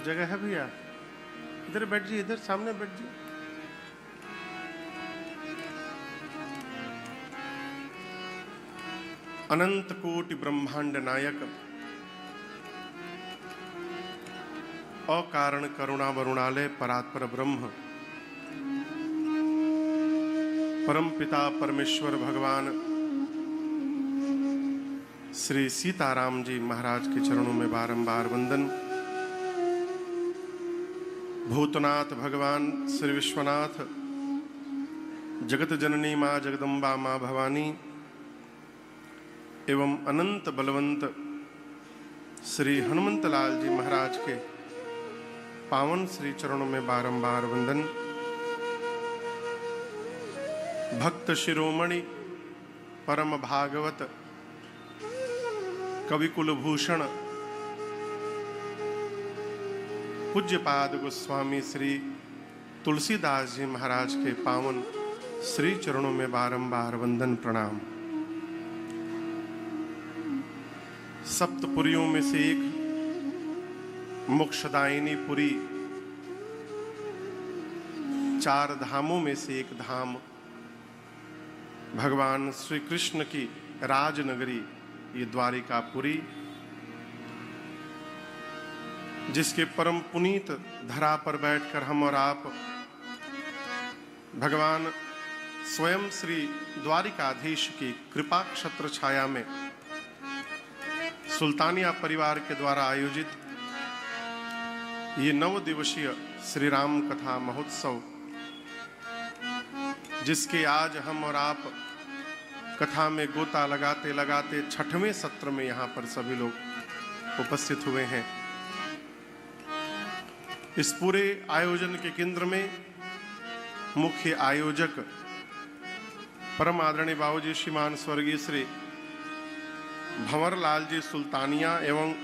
जगह है भैया? इधर बैठ जी, इधर सामने बैठ जी। अनंत कोटि ब्रह्मांड नायक, अकारण करुणा वरुणालय परात्पर ब्रह्म, परम पिता परमेश्वर भगवान श्री सीताराम जी महाराज के चरणों में बारंबार वंदन। भूतनाथ भगवान श्री विश्वनाथ, जगत जननी माँ जगदम्बा माँ भवानी एवं अनंत बलवंत श्री हनुमंत लाल जी महाराज के पावन श्री चरणों में बारंबार वंदन। भक्त शिरोमणि परम भागवत कवि कुलभूषण पूज्यपाद गोस्वामी श्री तुलसीदास जी महाराज के पावन श्री चरणों में बारंबार वंदन प्रणाम। सप्तपुरियों में से एक मोक्षदायिनी पुरी, चार धामों में से एक धाम भगवान श्री कृष्ण की राजनगरी ये द्वारिकापुरी, जिसके परम पुनीत धरा पर बैठकर हम और आप भगवान स्वयं श्री द्वारिकाधीश की कृपा क्षत्र छाया में सुल्तानिया परिवार के द्वारा आयोजित ये 9 दिवसीय श्री राम कथा महोत्सव, जिसके आज हम और आप कथा में गोता लगाते लगाते 6वें सत्र में यहाँ पर सभी लोग उपस्थित हुए हैं। इस पूरे आयोजन के केंद्र में मुख्य आयोजक परम आदरणीय बाबूजी श्रीमान स्वर्गीय श्री भंवर लाल जी सुल्तानिया एवं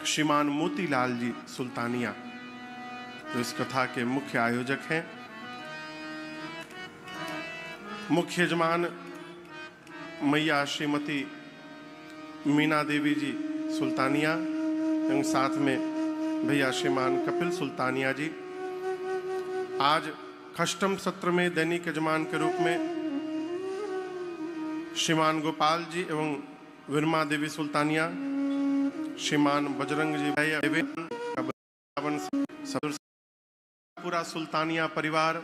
श्रीमान मोतीलाल जी सुल्तानिया, जो इस कथा के मुख्य आयोजक हैं। मुख्य यजमान मैया श्रीमती मीना देवी जी सुल्तानिया एवं साथ में भैया श्रीमान कपिल सुल्तानिया जी। आज खष्टम सत्र में दैनिक यजमान के रूप में श्रीमान गोपाल जी एवं विरमा देवी सुल्तानिया, श्रीमान बजरंग जी भैया, पूरा सुल्तानिया परिवार।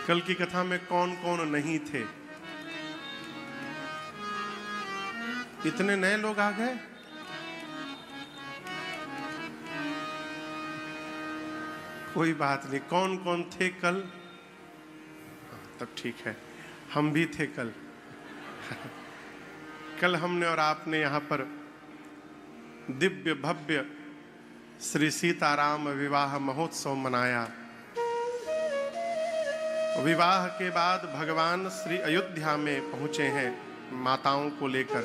कल की कथा में कौन कौन नहीं थे? इतने नए लोग आ गए। कोई बात नहीं, कौन कौन थे कल? तब ठीक है, हम भी थे कल। कल हमने और आपने यहाँ पर दिव्य भव्य श्री सीताराम विवाह महोत्सव मनाया। विवाह के बाद भगवान श्री अयोध्या में पहुंचे हैं माताओं को लेकर,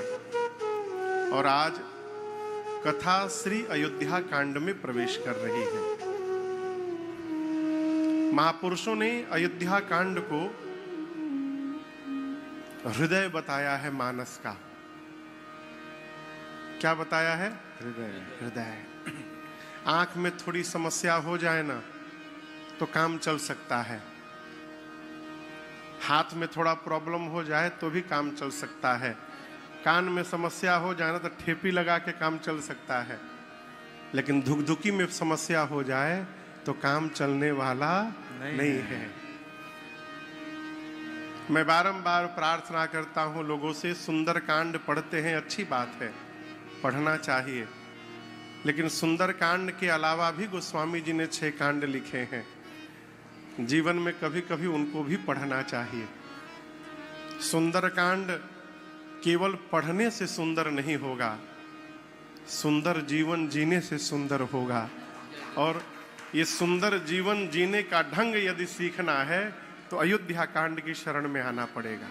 और आज कथा श्री अयोध्या कांड में प्रवेश कर रही है। महापुरुषों ने अयोध्या कांड को हृदय बताया है मानस का। क्या बताया है? हृदय। हृदय। आंख में थोड़ी समस्या हो जाए ना तो काम चल सकता है, हाथ में थोड़ा प्रॉब्लम हो जाए तो भी काम चल सकता है, कान में समस्या हो जाए ना तो ठेपी लगा के काम चल सकता है, लेकिन धुकधुकी में समस्या हो जाए तो काम चलने वाला नहीं है। मैं बारंबार प्रार्थना करता हूं लोगों से, सुंदर कांड पढ़ते हैं, अच्छी बात है, पढ़ना चाहिए, लेकिन सुंदर कांड के अलावा भी गोस्वामी जी ने 6 कांड लिखे हैं। जीवन में कभी कभी उनको भी पढ़ना चाहिए। सुंदर कांड केवल पढ़ने से सुंदर नहीं होगा, सुंदर जीवन जीने से सुंदर होगा। और ये सुंदर जीवन जीने का ढंग यदि सीखना है तो अयोध्या कांड की शरण में आना पड़ेगा।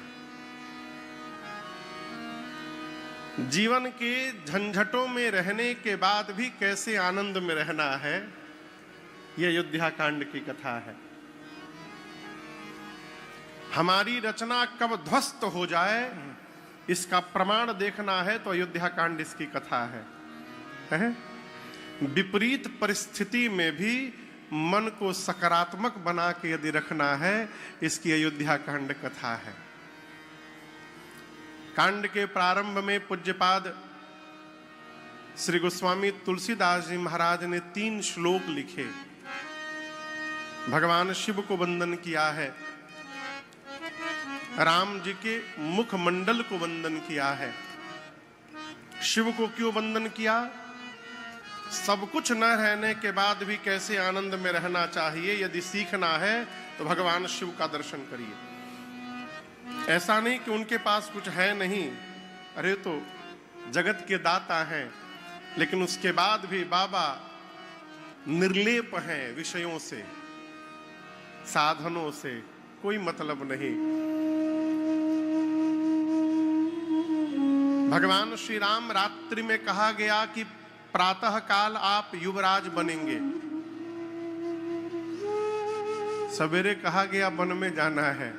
जीवन के झंझटों में रहने के बाद भी कैसे आनंद में रहना है, ये अयोध्या कांड की कथा है। हमारी रचना कब ध्वस्त हो जाए इसका प्रमाण देखना है तो अयोध्या कांड इसकी कथा है? विपरीत परिस्थिति में भी मन को सकारात्मक बना के यदि रखना है, इसकी अयोध्या कांड कथा है। कांड के प्रारंभ में पूज्यपाद श्री गोस्वामी तुलसीदास जी महाराज ने 3 श्लोक लिखे। भगवान शिव को वंदन किया है, राम जी के मुखमंडल को वंदन किया है। शिव को क्यों वंदन किया? सब कुछ न रहने के बाद भी कैसे आनंद में रहना चाहिए, यदि सीखना है तो भगवान शिव का दर्शन करिए। ऐसा नहीं कि उनके पास कुछ है नहीं, अरे तो जगत के दाता हैं, लेकिन उसके बाद भी बाबा निर्लेप हैं विषयों से, साधनों से कोई मतलब नहीं। भगवान श्री राम रात्रि में कहा गया कि प्रातः काल आप युवराज बनेंगे। सवेरे कहा गया वन में जाना है।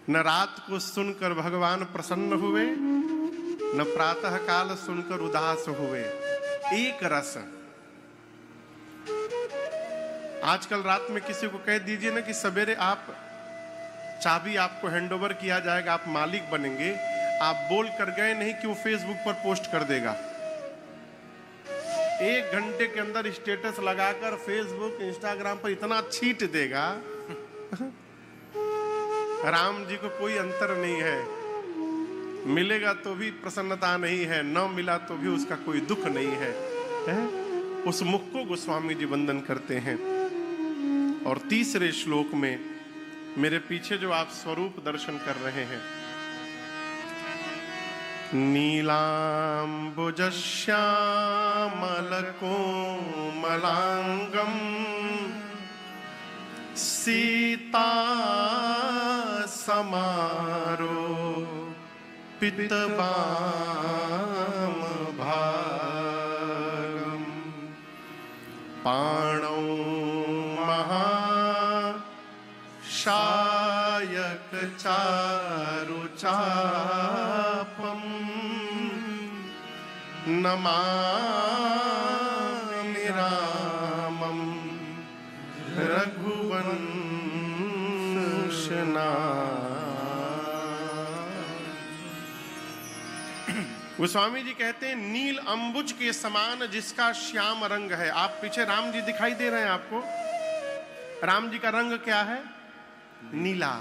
न रात को सुनकर भगवान प्रसन्न हुए, न प्रातः काल सुनकर उदास हुए। एक रस। आजकल रात में किसी को कह दीजिए ना कि सवेरे आप चाबी आपको हैंडओवर किया जाएगा, आप मालिक बनेंगे, आप बोल कर गए नहीं कि वो फेसबुक पर पोस्ट कर देगा। 1 घंटे के अंदर स्टेटस लगाकर फेसबुक इंस्टाग्राम पर इतना छीट देगा। राम जी को कोई अंतर नहीं है, मिलेगा तो भी प्रसन्नता नहीं है, न मिला तो भी उसका कोई दुख नहीं है, उस मुख को गोस्वामी जी वंदन करते हैं। और तीसरे श्लोक में मेरे पीछे जो आप स्वरूप दर्शन कर रहे हैं, नीलांबुजश्यामल कोमलांगम सीता समारो पितबाम भागम पाणौ महाशायक चारुचापम नमामि रामं रघुवंशनाथम्। गोस्वामी जी कहते हैं नील अंबुज के समान जिसका श्याम रंग है। आप पीछे राम जी दिखाई दे रहे हैं आपको। राम जी का रंग क्या है? नीला।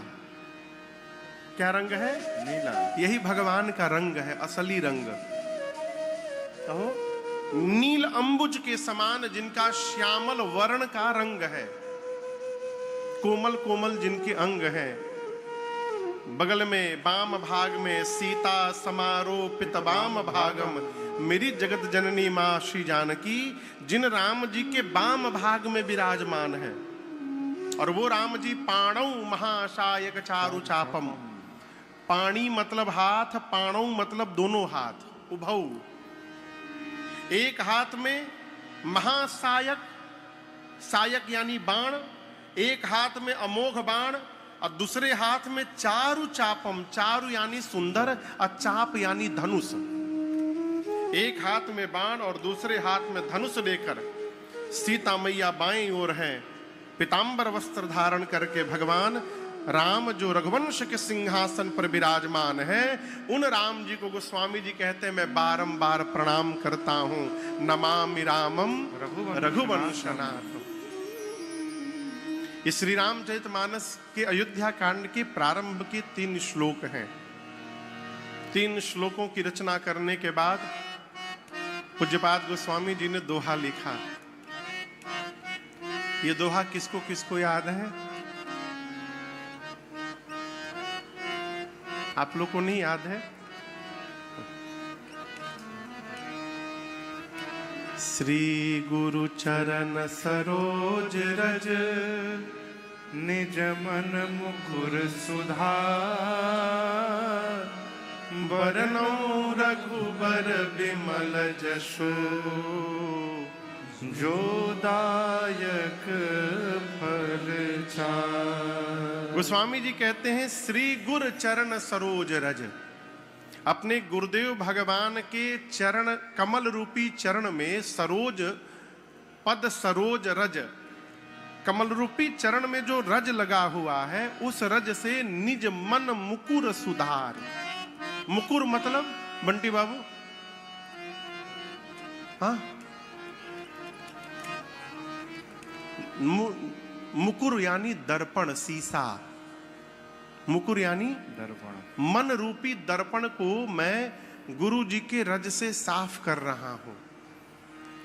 क्या रंग है? नीला। यही भगवान का रंग है, असली रंग। कहो, नील अंबुज के समान जिनका श्यामल वर्ण का रंग है, कोमल कोमल जिनके अंग हैं, बगल में बाम भाग में सीता समारो पितबाम भागम, मेरी जगत जननी मां श्री जानकी जिन राम जी के बाम भाग में विराजमान है। और वो राम जी पाणौ महाशायक चारु चापम। पाणी मतलब हाथ, पाणौ मतलब दोनों हाथ, उभौ। एक हाथ में महासायक, सायक यानी बाण, एक हाथ में अमोघ बाण, और दूसरे हाथ में चारु चापम, चारु यानी सुंदर और चाप यानी धनुष। एक हाथ में बाण और दूसरे हाथ में धनुष लेकर सीता मैया बाईं ओर हैं, पीतांबर वस्त्र धारण करके भगवान राम जो रघुवंश के सिंहासन पर विराजमान है, उन राम जी को गोस्वामी जी कहते हैं मैं बारंबार प्रणाम करता हूं। नमामि रामम रघुवंशनाथ। ये श्री रामचरितमानस के अयोध्या कांड के प्रारंभ के 3 श्लोक हैं। 3 श्लोकों की रचना करने के बाद पूज्यपाद गोस्वामी जी ने दोहा लिखा। ये दोहा किसको किसको याद है? आप लोग को नहीं याद है? श्री गुरु चरण सरोज रज निज मन मुकुर सुधार, बरनौ रघुबर बिमल जसु जो दायक फल चार। गोस्वामी जी कहते हैं श्री गुर चरण सरोज रज। अपने गुरुदेव भगवान के चरण, कमल रूपी चरण में सरोज पद, सरोज रज, कमल रूपी चरण में जो रज लगा हुआ है, उस रज से निज मन मुकुर सुधार। मुकुर मतलब बंटी बाबू, हाँ, मुकुर यानी दर्पण, शीशा। मुकुर यानी दर्पण। मन रूपी दर्पण को मैं गुरु जी के रज से साफ कर रहा हूं।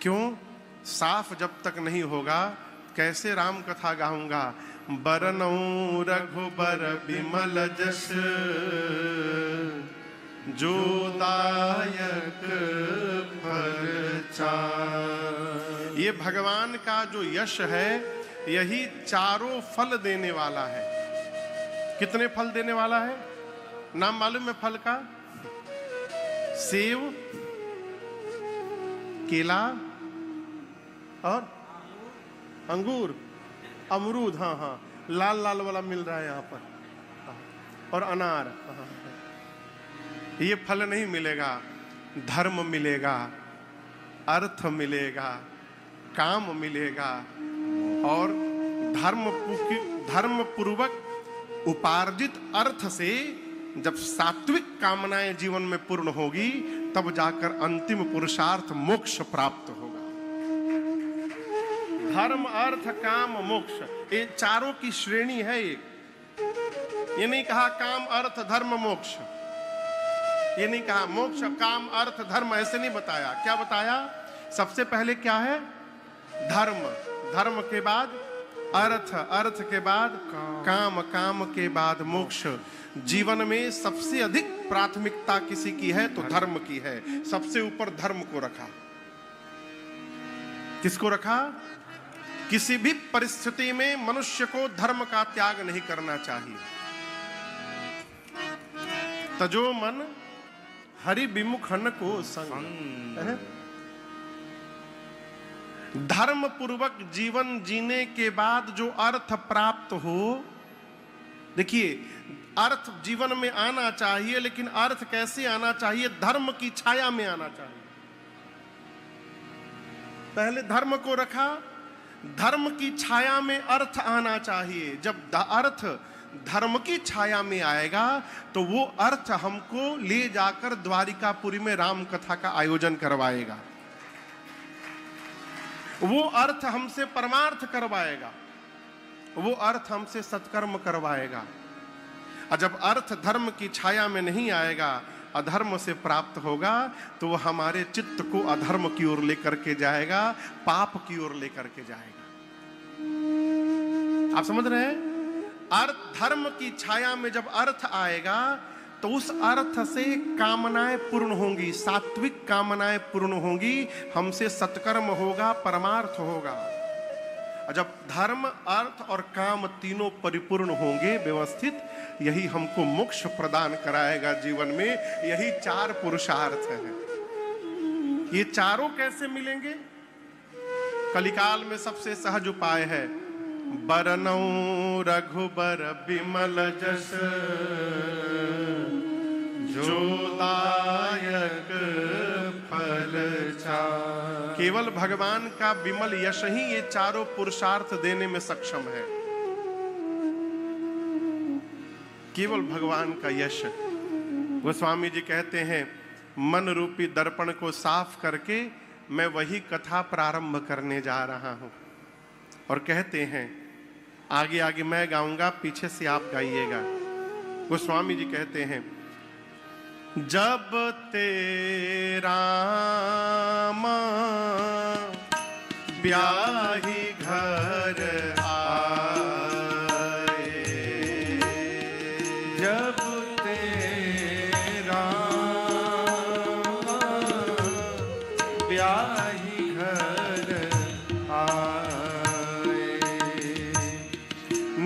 क्यों? साफ जब तक नहीं होगा कैसे राम कथा गाऊंगा। बरनऊं रघुबर बिमल जस, जो दायक फल चार। ये भगवान का जो यश है, यही चारों फल देने वाला है। कितने फल देने वाला है? नाम मालूम है फल का? सेव, केला और अंगूर, अमरूद, हाँ हाँ, लाल लाल वाला मिल रहा है यहाँ पर, और अनार। ये फल नहीं मिलेगा, धर्म मिलेगा, अर्थ मिलेगा, काम मिलेगा, और धर्म पूर्वक उपार्जित अर्थ से जब सात्विक कामनाएं जीवन में पूर्ण होगी, तब जाकर अंतिम पुरुषार्थ मोक्ष प्राप्त होगा। धर्म, अर्थ, काम, मोक्ष, ये चारों की श्रेणी है एक। ये नहीं कहा काम, अर्थ, धर्म, मोक्ष, ये नहीं कहा मोक्ष, काम, अर्थ, धर्म, ऐसे नहीं बताया। क्या बताया? सबसे पहले क्या है? धर्म, धर्म के बाद अर्थ, अर्थ के बाद काम, काम के बाद मोक्ष। जीवन में सबसे अधिक प्राथमिकता किसी की है तो धर्म की है। सबसे ऊपर धर्म को रखा। किसको रखा? किसी भी परिस्थिति में मनुष्य को धर्म का त्याग नहीं करना चाहिए। तजो मन हरि विमुख हन को संग। धर्म पूर्वक जीवन जीने के बाद जो अर्थ प्राप्त हो, देखिए अर्थ जीवन में आना चाहिए, लेकिन अर्थ कैसे आना चाहिए? धर्म की छाया में आना चाहिए। पहले धर्म को रखा, धर्म की छाया में अर्थ आना चाहिए। जब अर्थ धर्म की छाया में आएगा तो वो अर्थ हमको ले जाकर द्वारिकापुरी में राम कथा का आयोजन करवाएगा। वो अर्थ हमसे परमार्थ करवाएगा, वो अर्थ हमसे सत्कर्म करवाएगा। और जब अर्थ धर्म की छाया में नहीं आएगा, अधर्म से प्राप्त होगा, तो वो हमारे चित्त को अधर्म की ओर लेकर के जाएगा, पाप की ओर लेकर के जाएगा। आप समझ रहे हैं? अर्थ धर्म की छाया में जब अर्थ आएगा तो उस अर्थ से कामनाएं पूर्ण होंगी, सात्विक कामनाएं पूर्ण होंगी, हमसे सत्कर्म होगा, परमार्थ होगा। जब धर्म, अर्थ और काम तीनों परिपूर्ण होंगे, व्यवस्थित, यही हमको मोक्ष प्रदान कराएगा जीवन में। यही चार पुरुषार्थ हैं। ये चारों कैसे मिलेंगे? कलिकाल में सबसे सहज उपाय है, बरनऊं रघुबर बिमल जस, जो दायक फल चार। केवल भगवान का विमल यश ही ये चारों पुरुषार्थ देने में सक्षम है। केवल भगवान का यश। गोस्वामी जी कहते हैं, मन रूपी दर्पण को साफ करके मैं वही कथा प्रारंभ करने जा रहा हूं। और कहते हैं, आगे आगे मैं गाऊंगा, पीछे से आप गाइएगा। गोस्वामी जी कहते हैं, जब तेरा ब्याही घर आए, जब तेरा ब्याही घर आए,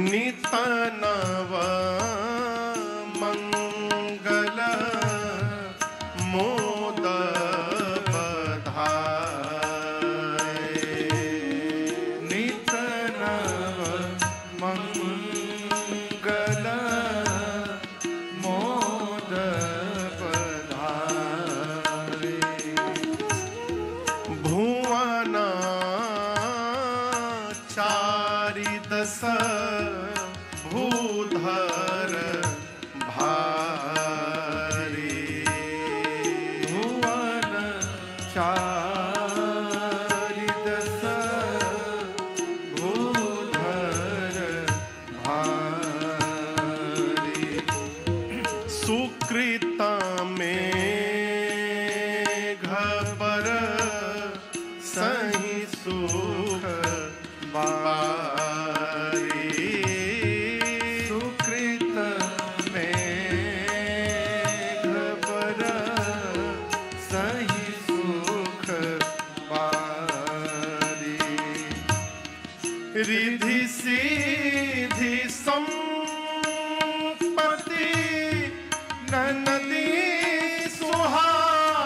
नित नव मंगल मोद बधाई, नित नव मंगल भूधर भारी भुवन चारि दस भूधर भारी सुकृत में घबर सही सुख बारी सुकृत में घबर सही सुख बारी रिधि सीधि संपत्ति ननदी सुहाई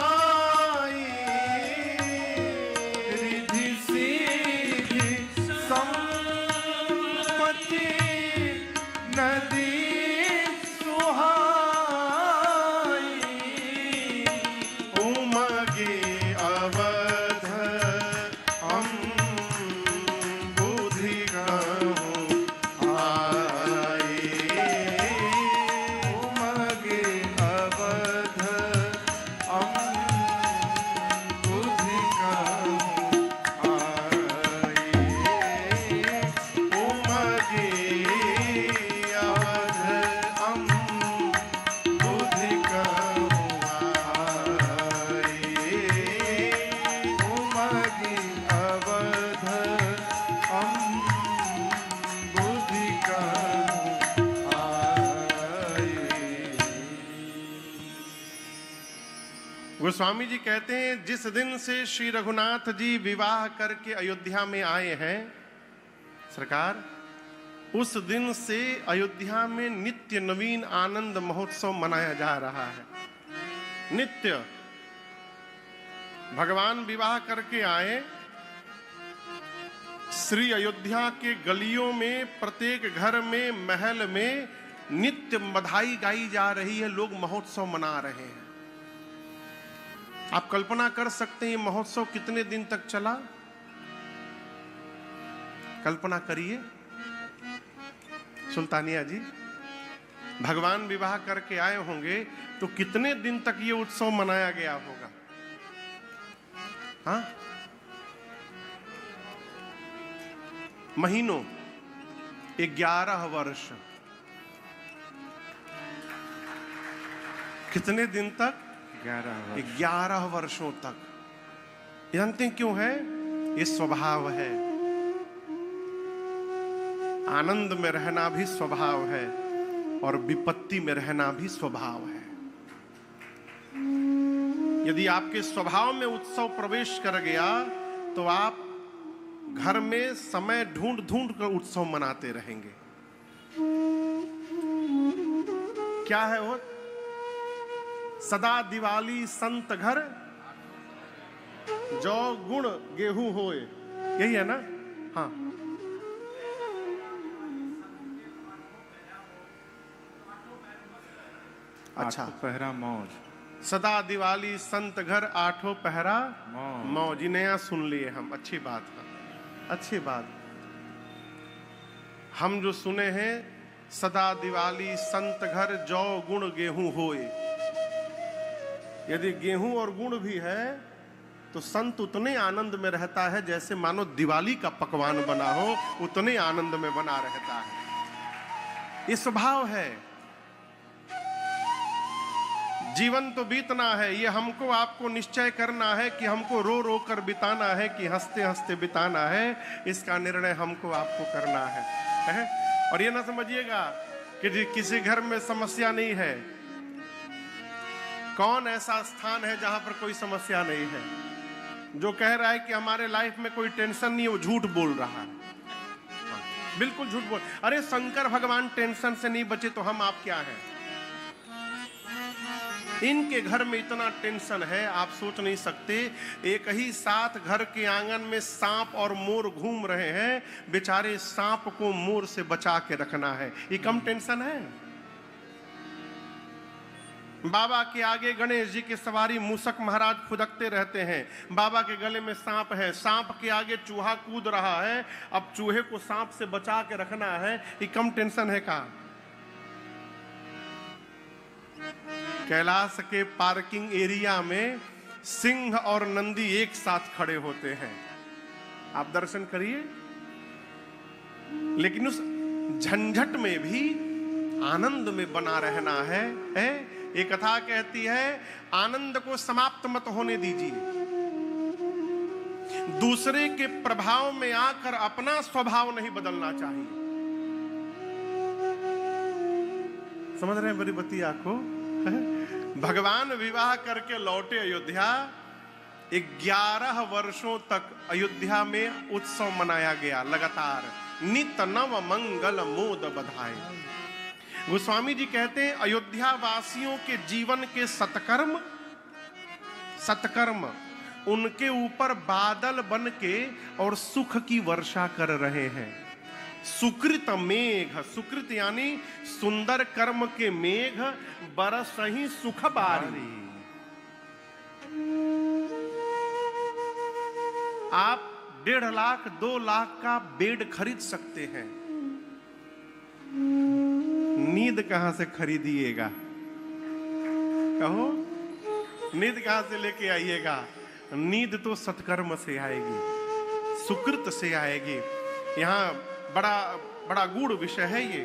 रिधि सीधि संपत्ति नदी सुहाई उमगे अवध बुद्धि कहूँ आई उमगे अवध बुद्धि कहूँ आई उमगे अवध बुद्धि कहूँ आई उमगे अवध बुद्धि कहूँ आई। गोस्वामी जी कहते हैं जिस दिन से श्री रघुनाथ जी विवाह करके अयोध्या में आए हैं सरकार, उस दिन से अयोध्या में नित्य नवीन आनंद महोत्सव मनाया जा रहा है। नित्य भगवान विवाह करके आए, श्री अयोध्या के गलियों में प्रत्येक घर में महल में नित्य बधाई गाई जा रही है, लोग महोत्सव मना रहे हैं। आप कल्पना कर सकते हैं ये महोत्सव कितने दिन तक चला? कल्पना करिए सुल्तानिया जी, भगवान विवाह करके आए होंगे तो कितने दिन तक ये उत्सव मनाया गया होगा? हाँ, महीनों, 11 वर्ष। कितने दिन तक? 11 वर्षों तक। जानते हैं क्यों है? ये स्वभाव है। आनंद में रहना भी स्वभाव है और विपत्ति में रहना भी स्वभाव है। यदि आपके स्वभाव में उत्सव प्रवेश कर गया तो आप घर में समय ढूंढ ढूंढ कर उत्सव मनाते रहेंगे। क्या है वो? सदा दिवाली संत घर जौ गुण गेहूं होए, यही है ना? हाँ, अच्छा, पहरा मौज। सदा दिवाली संत घर आठों पहरा मौज। मौज। नया सुन लिए हम, अच्छी बात है, अच्छी बात। हम जो सुने हैं सदा दिवाली संत घर जौ गुण गेहूं होए, यदि गेहूं और गुण भी है तो संत उतने आनंद में रहता है जैसे मानो दिवाली का पकवान बना हो, उतने आनंद में बना रहता है। ये स्वभाव है। जीवन तो बीतना है, ये हमको आपको निश्चय करना है कि हमको रो रो कर बिताना है कि हंसते हंसते बिताना है। इसका निर्णय हमको आपको करना है? और ये ना समझिएगा कि किसी घर में समस्या नहीं है। कौन ऐसा स्थान है जहां पर कोई समस्या नहीं है? जो कह रहा है कि हमारे लाइफ में कोई टेंशन नहीं है, वो झूठ बोल रहा है। बिल्कुल झूठ बोल। अरे शंकर भगवान टेंशन से नहीं बचे तो हम आप क्या हैं? इनके घर में इतना टेंशन है आप सोच नहीं सकते। एक ही साथ घर के आंगन में सांप और मोर घूम रहे हैं, बेचारे सांप को मोर से बचा के रखना है, ये कम टेंशन है? बाबा के आगे गणेश जी की सवारी मूसक महाराज फुदकते रहते हैं। बाबा के गले में सांप है, सांप के आगे चूहा कूद रहा है। अब चूहे को सांप से बचा के रखना है, ये कम टेंशन है का? कैलाश के पार्किंग एरिया में सिंह और नंदी एक साथ खड़े होते हैं, आप दर्शन करिए। लेकिन उस झंझट में भी आनंद में बना रहना है। ये कथा कहती है, आनंद को समाप्त मत होने दीजिए। दूसरे के प्रभाव में आकर अपना स्वभाव नहीं बदलना चाहिए। समझ रहे हैं बड़ी बतिया को? भगवान विवाह करके लौटे अयोध्या। 11 वर्षों तक अयोध्या में उत्सव मनाया गया लगातार। नित नव मंगल मोद बधाई। गोस्वामी जी कहते हैं, अयोध्या वासियों के जीवन के सत्कर्म उनके ऊपर बादल बन के और सुख की वर्षा कर रहे हैं। सुकृत मेघ, सुकृत यानी सुंदर कर्म के मेघ बरस ही सुख बारी। आप 1.5 लाख 2 लाख का बेड खरीद सकते हैं, नींद कहां से खरीदिएगा? कहो, नींद कहां से लेके आइएगा? नींद तो सत्कर्म से आएगी, सुकृत से आएगी। यहां बड़ा गूढ़ विषय है ये।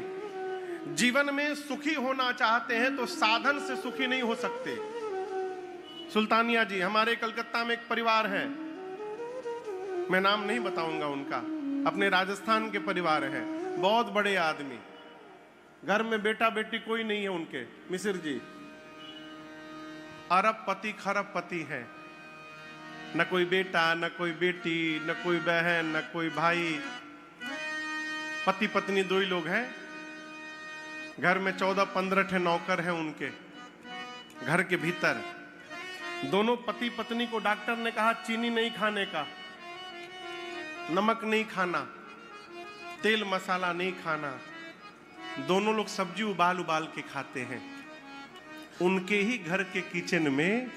जीवन में सुखी होना चाहते हैं तो साधन से सुखी नहीं हो सकते। सुल्तानिया जी, हमारे कलकत्ता में एक परिवार है, मैं नाम नहीं बताऊंगा उनका, अपने राजस्थान के परिवार है, बहुत बड़े आदमी, घर में बेटा बेटी कोई नहीं है उनके, मिसिर जी अरब पति खरब पति है, न कोई बेटा न कोई बेटी न कोई बहन न कोई भाई, पति पत्नी 2 ही लोग हैं। घर में 14-15 नौकर हैं उनके घर के भीतर। दोनों पति पत्नी को डॉक्टर ने कहा चीनी नहीं खाने का, नमक नहीं खाना, तेल मसाला नहीं खाना। दोनों लोग सब्जी उबाल के खाते हैं। उनके ही घर के किचन में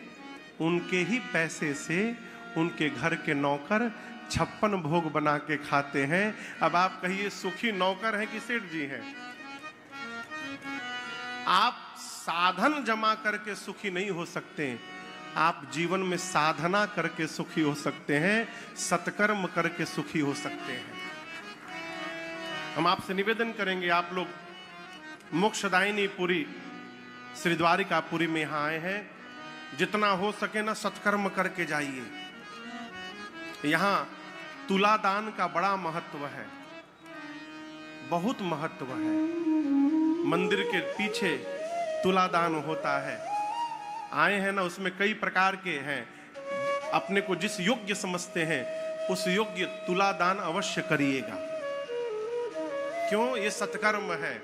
उनके ही पैसे से उनके घर के नौकर 56 भोग बना के खाते हैं। अब आप कहिए सुखी नौकर हैं कि सेठ जी हैं? आप साधन जमा करके सुखी नहीं हो सकते, आप जीवन में साधना करके सुखी हो सकते हैं, सत्कर्म करके सुखी हो सकते हैं। हम आपसे निवेदन करेंगे, आप लोग मोक्षदायिनी पुरी श्री द्वारिकापुरी में यहाँ आए हैं, जितना हो सके ना सत्कर्म करके जाइए। यहाँ तुलादान का बड़ा महत्व है, बहुत महत्व है। मंदिर के पीछे तुलादान होता है, आए हैं ना, उसमें कई प्रकार के हैं। अपने को जिस योग्य समझते हैं उस योग्य तुलादान अवश्य करिएगा। क्यों? ये सत्कर्म है।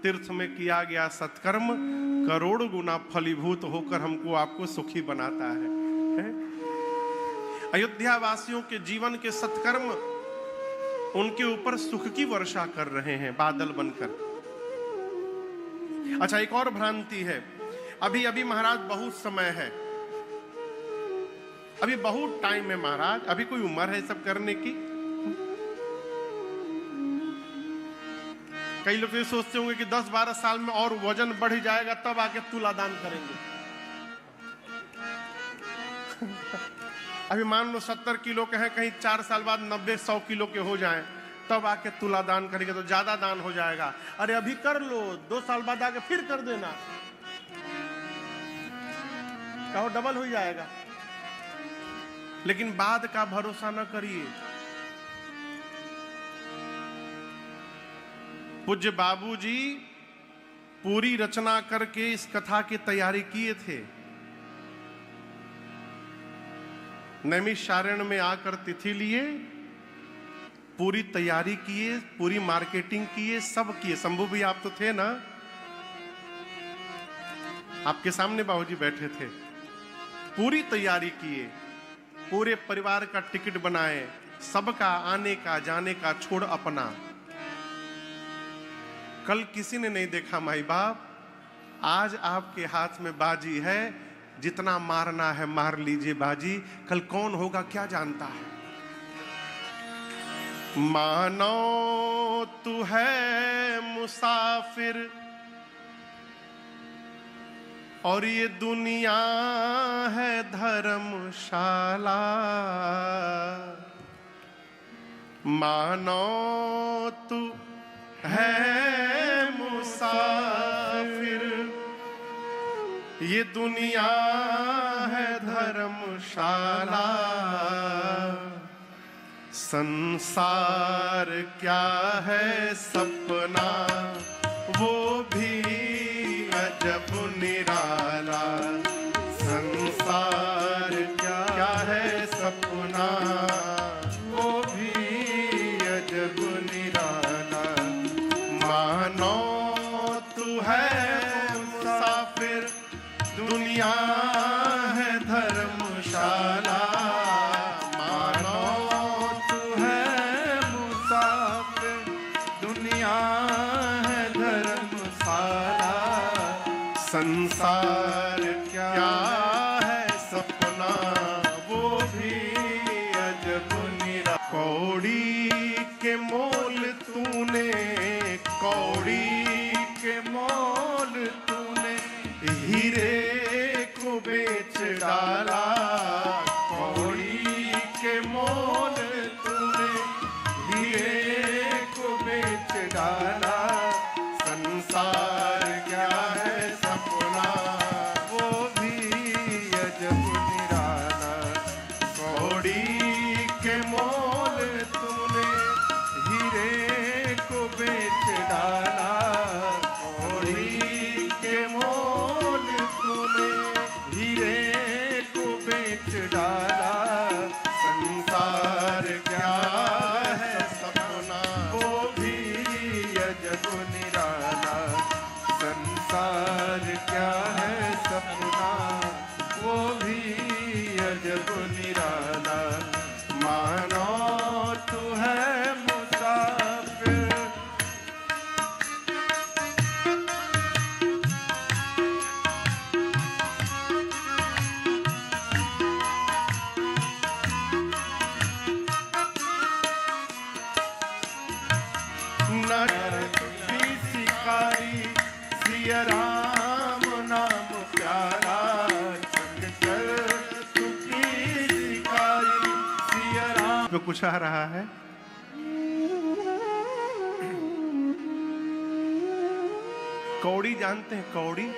तीर्थ में किया गया सत्कर्म करोड़ गुना फलीभूत होकर हमको आपको सुखी बनाता है। अयोध्या वासियों के जीवन के सत्कर्म उनके ऊपर सुख की वर्षा कर रहे हैं बादल बनकर। अच्छा, एक और भ्रांति है, अभी महाराज बहुत समय है, अभी बहुत टाइम है महाराज, अभी कोई उम्र है सब करने की। कई लोग ये सोचते होंगे कि 10-12 साल में और वजन बढ़ जाएगा तब आके तुलादान करेंगे। अभी मान लो 70 किलो के हैं, कहीं 4 साल बाद 90-100 किलो के हो जाएं तब आके तुलादान करेंगे तो ज्यादा दान हो जाएगा। अरे अभी कर लो, 2 साल बाद आके फिर कर देना, कहो डबल हो जाएगा। लेकिन बाद का भरोसा न करिए। पूज्य बाबूजी पूरी रचना करके इस कथा की तैयारी किए थे। नैमिषारण्य में आकर तिथि लिए, पूरी तैयारी किए, पूरी मार्केटिंग किए, सब किए। शंभू भी आप तो थे ना, आपके सामने बाबूजी बैठे थे। पूरी तैयारी किए, पूरे परिवार का टिकट बनाए, सबका आने का जाने का छोड़ अपना। कल किसी ने नहीं देखा माई बाप, आज आपके हाथ में बाजी है, जितना मारना है मार लीजिए बाजी, कल कौन होगा क्या जानता है। मानो तू है मुसाफिर और ये दुनिया है धर्मशाला, मानो तू है मुसाफिर, ये दुनिया है धर्मशाला, संसार क्या है सपना वो भी अजब निराला, संसार क्या है सपना वो भी अजब निराला, मानो तू है मुसाफिर दुनिया है धर्मशाला, मानो तू है मुसाफिर दुनिया है धर्मशाला, संसार क्या है सपना वो भी अजब निराला, कौड़ी के मोल तूने, कौड़ी के मोल तूने हीरे को बेच डाला, कौड़ी के मोल तूने हीरे को बेच डाला, संसार क्या है सपना वो भी अजब निराला, कौड़ी के मोल तूने हीरे को बेच डाला, कौड़ी के मोल तूने हीरे को बेच डाला, संसार क्या है सपना वो भी अजब निराला, संसार क्या है सपना वो भी अजब निराला, मानो तू है मुसाफिर। नर भी शिकारी सिया राम नाम प्यारा, चंचल तुकी शिकारी सिया राम। पे कुछ आ रहा है, कौड़ी जानते हैं कौड़ी,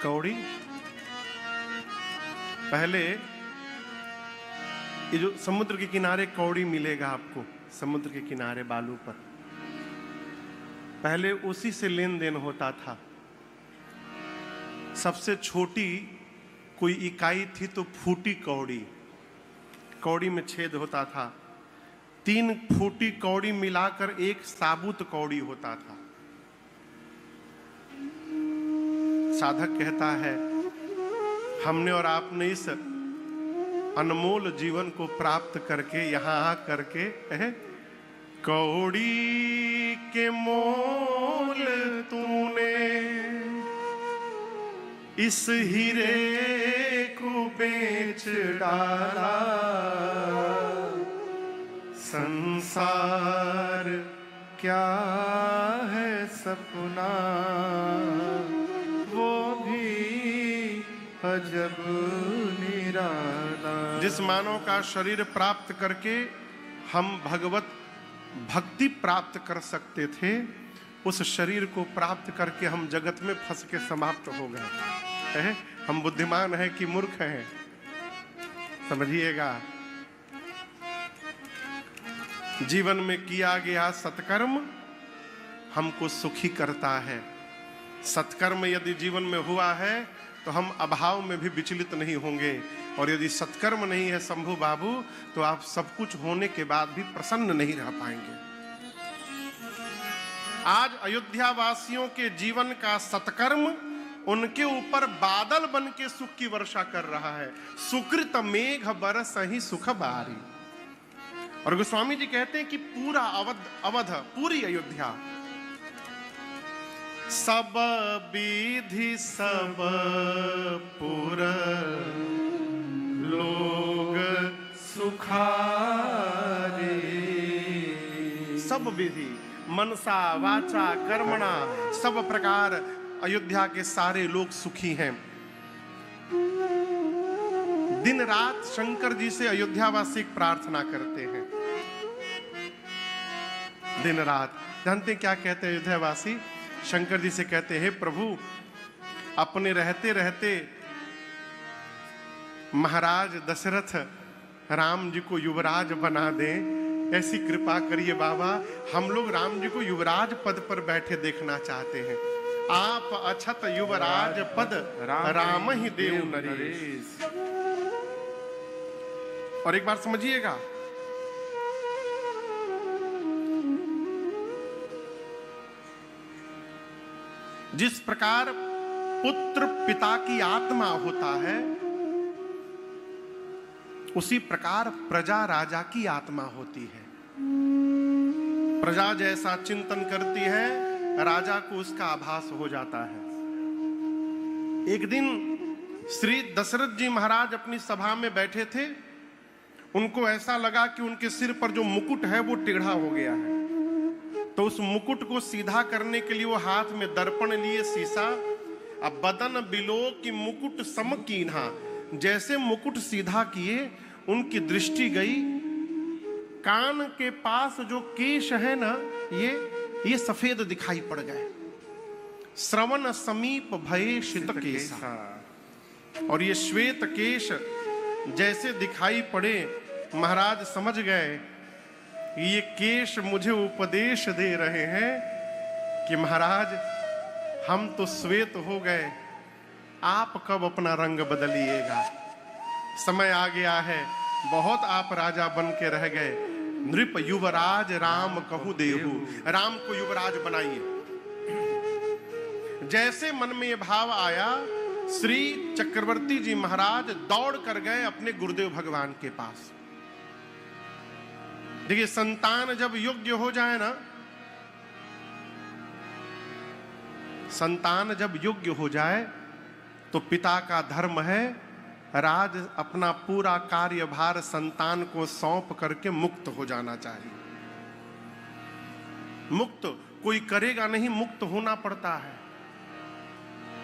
कौड़ी पहले ये जो समुद्र के किनारे कौड़ी मिलेगा आपको, समुद्र के किनारे बालू पर, पहले उसी से लेन देन होता था। सबसे छोटी कोई इकाई थी तो फूटी कौड़ी, कौड़ी में छेद होता था, 3 फूटी कौड़ी मिलाकर एक साबुत कौड़ी होता था। साधक कहता है हमने और आपने इस अनमोल जीवन को प्राप्त करके यहाँ आ करके कौड़ी के मोल तूने इस हीरे को बेच डाला, संसार क्या है सपना वो भी अजब निराला। जिस मानव का शरीर प्राप्त करके हम भगवत भक्ति प्राप्त कर सकते थे, उस शरीर को प्राप्त करके हम जगत में फंस के समाप्त हो गए। हम बुद्धिमान हैं कि मूर्ख हैं, समझिएगा। जीवन में किया गया सत्कर्म हमको सुखी करता है। सत्कर्म यदि जीवन में हुआ है तो हम अभाव में भी विचलित नहीं होंगे, और यदि सत्कर्म नहीं है शंभू बाबू तो आप सब कुछ होने के बाद भी प्रसन्न नहीं रह पाएंगे। आज अयोध्या वासियों के जीवन का सत्कर्म उनके ऊपर बादल बन के सुख की वर्षा कर रहा है। सुकृत मेघ बरस ही सुख बारी। और गोस्वामी जी कहते हैं कि पूरा अवध पूरी अयोध्या सब विधि सब पुर लोग सुखारे सब विधि मनसा वाचा कर्मणा सब प्रकार अयोध्या के सारे लोग सुखी हैं। दिन रात शंकर जी से अयोध्यावासी प्रार्थना करते हैं। दिन रात जानते क्या कहते हैं अयोध्यावासी? शंकर जी से कहते हैं, प्रभु अपने रहते रहते महाराज दशरथ राम जी को युवराज बना दें, ऐसी कृपा करिए बाबा। हम लोग राम जी को युवराज पद पर बैठे देखना चाहते हैं। आप अछत युवराज पद राम ही देव नरेश। और एक बार समझिएगा, जिस प्रकार पुत्र पिता की आत्मा होता है, उसी प्रकार प्रजा राजा की आत्मा होती है। प्रजा जैसा चिंतन करती है, राजा को उसका आभास हो जाता है। एक दिन श्री दशरथ जी महाराज अपनी सभा में बैठे थे। उनको ऐसा लगा कि उनके सिर पर जो मुकुट है वो टेढ़ा हो गया है। तो उस मुकुट को सीधा करने के लिए वो हाथ में दर्पण लिए, शीशा। अब बदन बिलो की मुकुट सम कीन्हा, जैसे मुकुट सीधा किए उनकी दृष्टि गई, कान के पास जो केश है ना, ये सफेद दिखाई पड़ गए। श्रवण समीप भये शित केसा, और ये श्वेत केश जैसे दिखाई पड़े, महाराज समझ गए ये केश मुझे उपदेश दे रहे हैं कि महाराज हम तो श्वेत हो गए, आप कब अपना रंग बदलिएगा? समय आ गया है, बहुत आप राजा बन के रह गए। नृप युवराज राम कहूं देहु, राम को युवराज बनाइए। जैसे मन में ये भाव आया, श्री चक्रवर्ती जी महाराज दौड़ कर गए अपने गुरुदेव भगवान के पास। देखिए, संतान जब योग्य हो जाए ना, संतान जब योग्य हो जाए तो पिता का धर्म है राज अपना पूरा कार्यभार संतान को सौंप करके मुक्त हो जाना चाहिए। मुक्त कोई करेगा नहीं, मुक्त होना पड़ता है।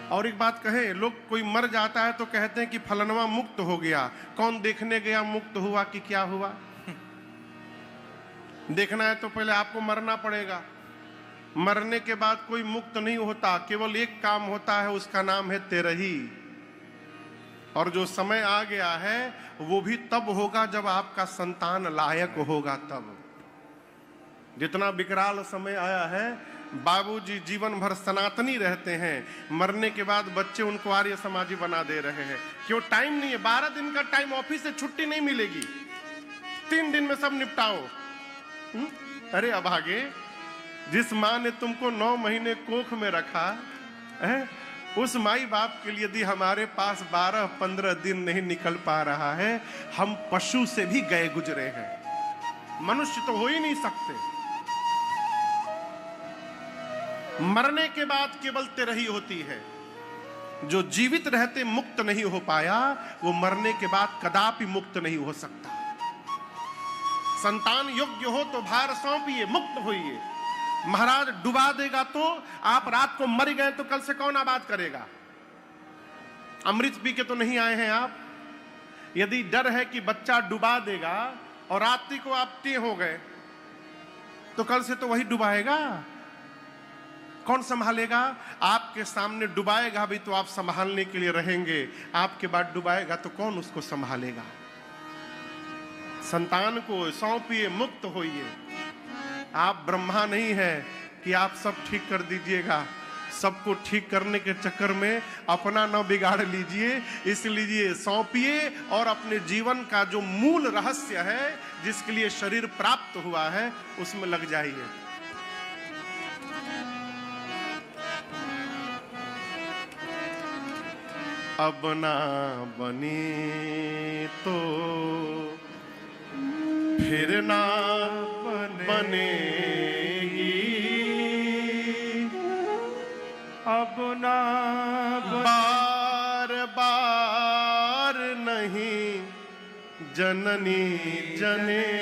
और एक बात कहे, लोग कोई मर जाता है तो कहते हैं कि फलनवा मुक्त हो गया। कौन देखने गया मुक्त हुआ कि क्या हुआ? देखना है तो पहले आपको मरना पड़ेगा। मरने के बाद कोई मुक्त नहीं होता, केवल एक काम होता है, उसका नाम है तेरही। और जो समय आ गया है वो भी तब होगा जब आपका संतान लायक होगा। तब जितना विकराल समय आया है, बाबूजी जीवन भर सनातनी रहते हैं, मरने के बाद बच्चे उनको आर्य समाजी बना दे रहे हैं। क्यों? टाइम नहीं है। 12 दिन का टाइम, ऑफिस से छुट्टी नहीं मिलेगी, 3 दिन में सब निपटाओ। अरे अभागे, जिस माँ ने तुमको 9 महीने कोख में रखा है, उस माई बाप के लिए यदि हमारे पास 12-15 दिन नहीं निकल पा रहा है, हम पशु से भी गए गुजरे हैं, मनुष्य तो हो ही नहीं सकते। मरने के बाद केवल तेरही होती है। जो जीवित रहते मुक्त नहीं हो पाया, वो मरने के बाद कदापि मुक्त नहीं हो सकता। संतान योग्य हो तो भार सौंपिए, मुक्त होइए। महाराज डुबा देगा तो आप रात को मर गए तो कल से कौन आबाद करेगा? अमृत पी के तो नहीं आए हैं आप। यदि डर है कि बच्चा डुबा देगा और रात्रि को आप टे हो गए तो कल से तो वही डुबाएगा। कौन संभालेगा? आपके सामने डुबाएगा भी तो आप संभालने के लिए रहेंगे, आपके बाद डुबाएगा तो कौन उसको संभालेगा? संतान को सौंपिए, मुक्त होइए। आप ब्रह्मा नहीं है कि आप सब ठीक कर दीजिएगा। सबको ठीक करने के चक्कर में अपना न बिगाड़ लीजिए। इसलिए सौंपिए और अपने जीवन का जो मूल रहस्य है, जिसके लिए शरीर प्राप्त हुआ है, उसमें लग जाइए। अब ना बने तो फिर ना बनेगी, जननी जनेगी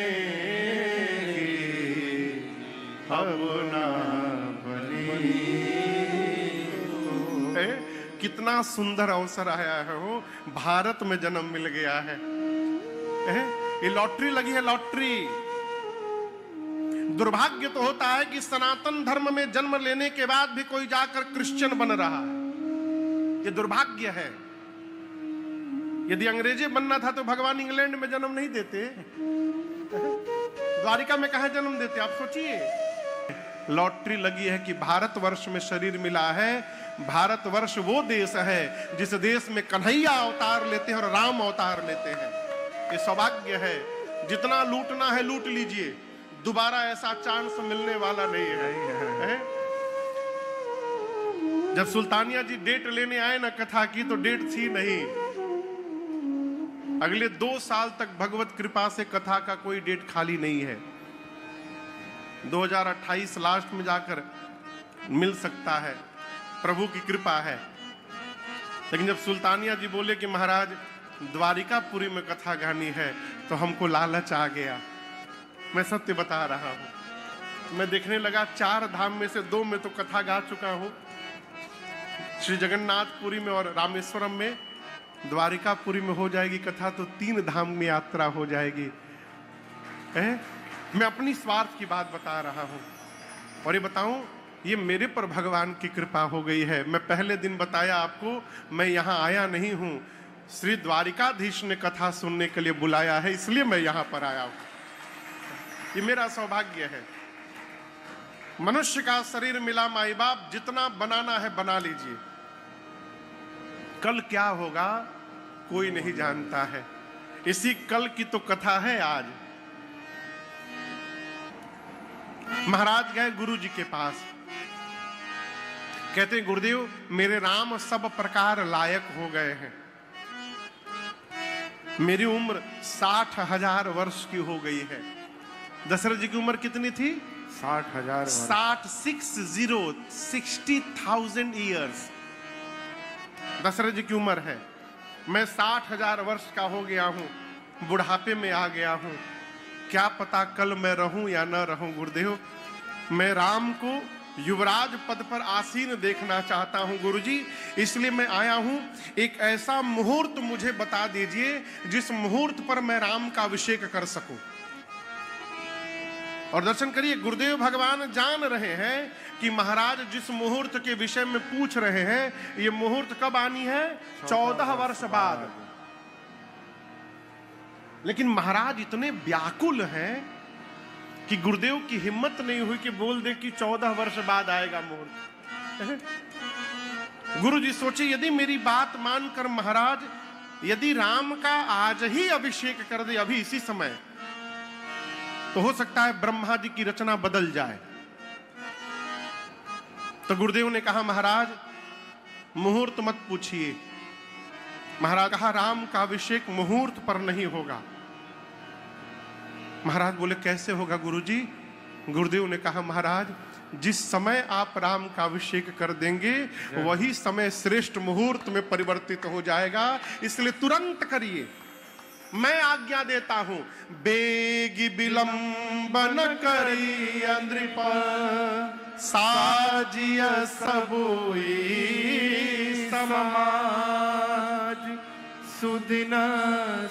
अब ना बनी। कितना सुंदर अवसर आया है, हो भारत में जन्म मिल गया है। ये लॉटरी लगी है, लॉटरी। दुर्भाग्य तो होता है कि सनातन धर्म में जन्म लेने के बाद भी कोई जाकर क्रिश्चियन बन रहा है। ये दुर्भाग्य है। यदि अंग्रेजी बनना था तो भगवान इंग्लैंड में जन्म नहीं देते, द्वारिका में कहां जन्म देते, आप सोचिए। लॉटरी लगी है कि भारतवर्ष में शरीर मिला है। भारतवर्ष वो देश है जिस देश में कन्हैया अवतार लेते हैं और राम अवतार लेते हैं। ये सौभाग्य है। जितना लूटना है लूट लीजिए, दोबारा ऐसा चांस मिलने वाला नहीं है। जब सुल्तानिया जी डेट लेने आए ना कथा की, तो डेट थी नहीं। अगले 2 साल तक भगवत कृपा से कथा का कोई डेट खाली नहीं है। 2028 लास्ट में जाकर मिल सकता है, प्रभु की कृपा है। लेकिन जब सुल्तानिया जी बोले कि महाराज द्वारिकापुरी में कथा गानी है, तो हमको लालच आ गया। मैं सत्य बता रहा हूं। मैं देखने लगा 4 धाम में से 2 में तो कथा गा चुका हूं, श्री जगन्नाथपुरी में और रामेश्वरम में। द्वारिकापुरी में हो जाएगी कथा तो 3 धाम में यात्रा हो जाएगी। मैं अपनी स्वार्थ की बात बता रहा हूं। और ये बताऊं, ये मेरे पर भगवान की कृपा हो गई है। मैं पहले दिन बताया आपको, मैं यहां आया नहीं हूं, श्री द्वारिकाधीश ने कथा सुनने के लिए बुलाया है, इसलिए मैं यहां पर आया हूं। ये मेरा सौभाग्य है। मनुष्य का शरीर मिला माई बाप, जितना बनाना है बना लीजिए। कल क्या होगा कोई नहीं जानता है। इसी कल की तो कथा है आज। महाराज गए गुरु जी के पास, कहते हैं गुरुदेव मेरे राम सब प्रकार लायक हो गए हैं। मेरी उम्र 60,000 वर्ष की हो गई है। दशरथ जी की उम्र कितनी थी? 60,000। 60,000 ईयर्स दशरथ जी की उम्र है। मैं 60,000 वर्ष का हो गया हूं, बुढ़ापे में आ गया हूं। क्या पता कल मैं रहूं या न रहूं। गुरुदेव मैं राम को युवराज पद पर आसीन देखना चाहता हूं गुरुजी, इसलिए मैं आया हूं। एक ऐसा मुहूर्त मुझे बता दीजिए जिस मुहूर्त पर मैं राम का अभिषेक कर सकूं। और दर्शन करिए, गुरुदेव भगवान जान रहे हैं कि महाराज जिस मुहूर्त के विषय में पूछ रहे हैं, ये मुहूर्त कब आनी है? 14 वर्ष बाद। लेकिन महाराज इतने व्याकुल हैं कि गुरुदेव की हिम्मत नहीं हुई कि बोल दे कि 14 वर्ष बाद आएगा मुहूर्त। गुरु जी सोचे, यदि मेरी बात मानकर महाराज यदि राम का आज ही अभिषेक कर दे, अभी इसी समय, तो हो सकता है ब्रह्मा जी की रचना बदल जाए। तो गुरुदेव ने कहा महाराज मुहूर्त मत पूछिए। महाराज कहा राम का अभिषेक मुहूर्त पर नहीं होगा। महाराज बोले कैसे होगा गुरुजी? गुरुदेव ने कहा महाराज जिस समय आप राम का अभिषेक कर देंगे वही समय श्रेष्ठ मुहूर्त में परिवर्तित हो जाएगा, इसलिए तुरंत करिए। मैं आज्ञा देता हूं, बेगी विलंबन करी नृप साजिया सबोई समाज सुदिन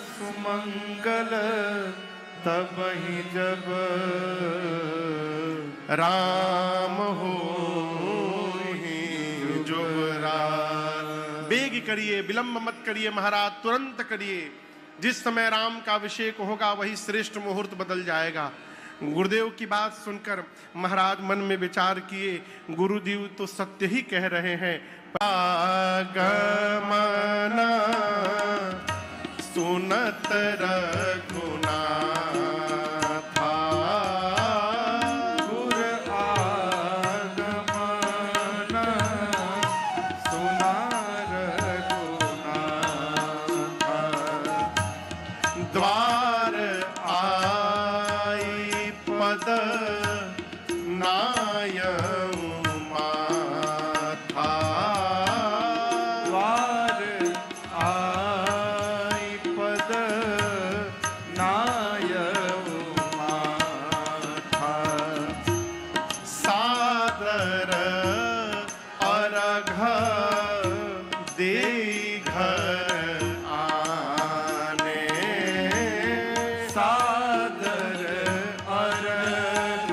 सुमंगल तब ही जब राम हो जुबरार। बेग करिए, विलंब मत करिए महाराज, तुरंत करिए। जिस समय राम का अभिषेक होगा वही श्रेष्ठ मुहूर्त बदल जाएगा। गुरुदेव की बात सुनकर महाराज मन में विचार किए, गुरुदेव तो सत्य ही कह रहे हैं। आगमना सुनत रघुनाथा, गुर आगमना सुना रघुनाथा, द्वार आई पद नायऊ माथा, द्वार आई पद नायऊ माथा सादर अर्घ दे घर आने सादर अर्घ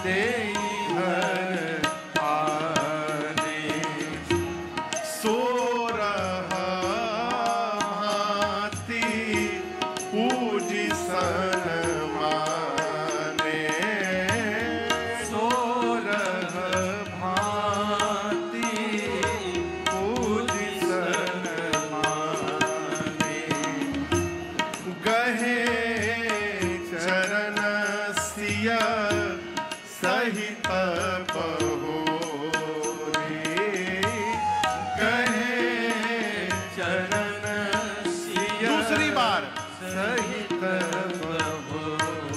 देई घर आने सोरह भांति पूजी सन माने सोरह भांति पूजिसन माने गहे चरण सिया सहित पहोरे गहे चरण सिया दूसरी बार सहित बहोरी